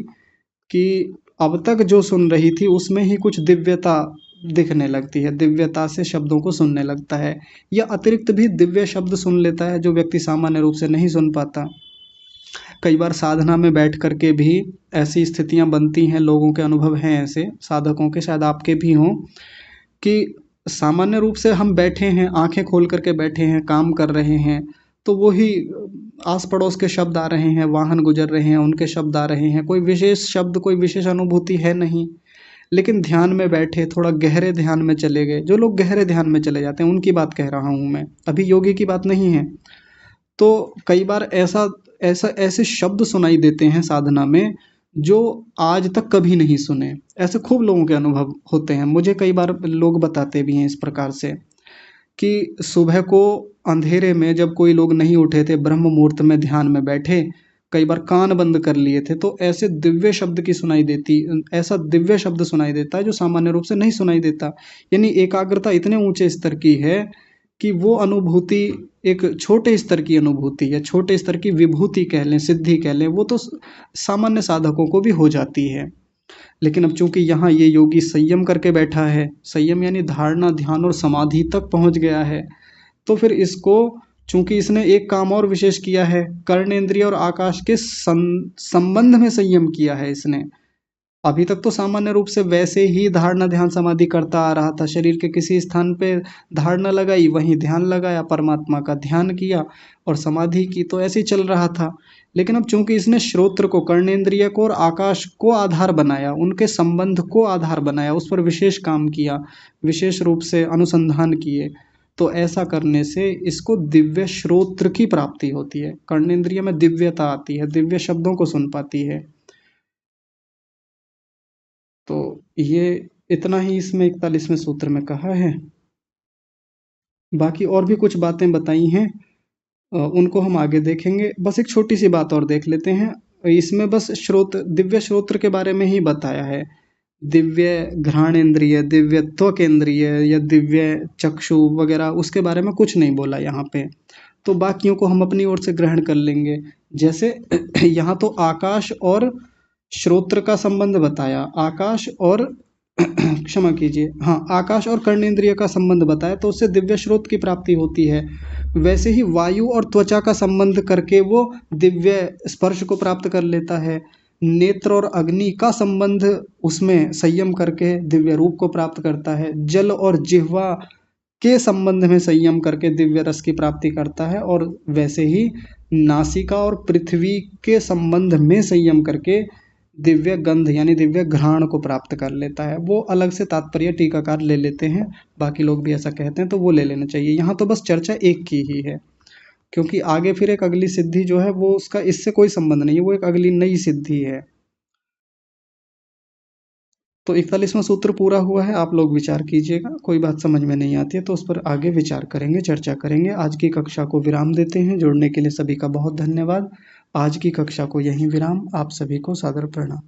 कि अब तक जो सुन रही थी, उसमें ही कुछ दिव्यता दिखने लगती है, दिव्यता से शब्दों को सुनने लगता है, या अतिरिक्त भी दिव्य शब्द सुन लेता है, जो व्यक्ति सामान्य रूप से नहीं सुन पाता। कई बार साधना में बैठ करके भी ऐसी स्थितियां बनती हैं, लोगों के अनुभव हैं ऐसे, साधकों के, शायद आपके भी हों, कि सामान्य रूप से हम बैठे हैं, आंखें खोल करके बैठे हैं, काम कर रहे हैं, तो वही आस पड़ोस के शब्द आ रहे हैं, वाहन गुजर रहे हैं, उनके शब्द आ रहे हैं, कोई विशेष शब्द, कोई विशेष अनुभूति है नहीं। लेकिन ध्यान में बैठे, थोड़ा गहरे ध्यान में चले गए, जो लोग गहरे ध्यान में चले जाते हैं उनकी बात कह रहा हूँ मैं, अभी योगी की बात नहीं है। तो कई बार ऐसे शब्द सुनाई देते हैं साधना में, जो आज तक कभी नहीं सुने। ऐसे खूब लोगों के अनुभव होते हैं, मुझे कई बार लोग बताते भी हैं इस प्रकार से, कि सुबह को अंधेरे में जब कोई लोग नहीं उठे थे, ब्रह्म मुहूर्त में ध्यान में बैठे, कई बार कान बंद कर लिए थे, तो ऐसे दिव्य शब्द की सुनाई देती, ऐसा दिव्य शब्द सुनाई देता है जो सामान्य रूप से नहीं सुनाई देता। यानी एकाग्रता इतने ऊंचे स्तर की है कि वो अनुभूति एक छोटे स्तर की अनुभूति है, छोटे स्तर की विभूति कह लें, सिद्धि कह लें, वो तो सामान्य साधकों को भी हो जाती है। लेकिन अब चूंकि यहाँ ये योगी संयम करके बैठा है, संयम यानी धारणा, ध्यान और समाधि तक पहुंच गया है, तो फिर इसको चूंकि इसने एक काम और विशेष किया है, कर्णेंद्रिय और आकाश के संबंध में संयम किया है इसने। अभी तक तो सामान्य रूप से वैसे ही धारणा ध्यान समाधि करता आ रहा था, शरीर के किसी स्थान पे धारणा लगाई, वहीं ध्यान लगाया, परमात्मा का ध्यान किया और समाधि की, तो ऐसे ही चल रहा था। लेकिन अब चूंकि इसने श्रोत्र को, कर्णेंद्रिय को और आकाश को आधार बनाया, उनके संबंध को आधार बनाया, उस पर विशेष काम किया, विशेष रूप से अनुसंधान किए, तो ऐसा करने से इसको दिव्य श्रोत्र की प्राप्ति होती है। कर्णेंद्रिय में दिव्यता आती है, दिव्य शब्दों को सुन पाती है। तो ये इतना ही इसमें 41वें सूत्र में कहा है। बाकी और भी कुछ बातें बताई हैं, उनको हम आगे देखेंगे। बस एक छोटी सी बात और देख लेते हैं, इसमें बस दिव्य श्रोत्र के बारे में ही बताया है। दिव्य घ्राणेंद्रिय, दिव्य त्वक इंद्रिय या दिव्य चक्षु वगैरह उसके बारे में कुछ नहीं बोला यहाँ पे, तो बाकियों को हम अपनी ओर से ग्रहण कर लेंगे। जैसे यहाँ तो आकाश और श्रोत्र का संबंध बताया, आकाश और क्षमा कीजिए, हाँ, आकाश और कर्णेंद्रिय का संबंध बताया, तो उससे दिव्य श्रोत की प्राप्ति होती है। वैसे ही वायु और त्वचा का संबंध करके वो दिव्य स्पर्श को प्राप्त कर लेता है। नेत्र और अग्नि का संबंध उसमें संयम करके दिव्य रूप को प्राप्त करता है। जल और जिह्वा के संबंध में संयम करके दिव्य रस की प्राप्ति करता है। और वैसे ही नासिका और पृथ्वी के संबंध में संयम करके दिव्य गंध यानी दिव्य घ्राण को प्राप्त कर लेता है। वो अलग से तात्पर्य टीकाकार ले लेते हैं, बाकी लोग भी ऐसा कहते हैं, तो वो ले लेना चाहिए। यहाँ तो बस चर्चा एक की ही है, क्योंकि आगे फिर एक अगली सिद्धि जो है वो उसका इससे कोई संबंध नहीं है, वो एक अगली नई सिद्धि है। तो 41वां सूत्र पूरा हुआ है। आप लोग विचार कीजिएगा, कोई बात समझ में नहीं आती है तो उस पर आगे विचार करेंगे, चर्चा करेंगे। आज की कक्षा को विराम देते हैं। जुड़ने के लिए सभी का बहुत धन्यवाद। आज की कक्षा को यहीं विराम। आप सभी को सादर प्रणाम।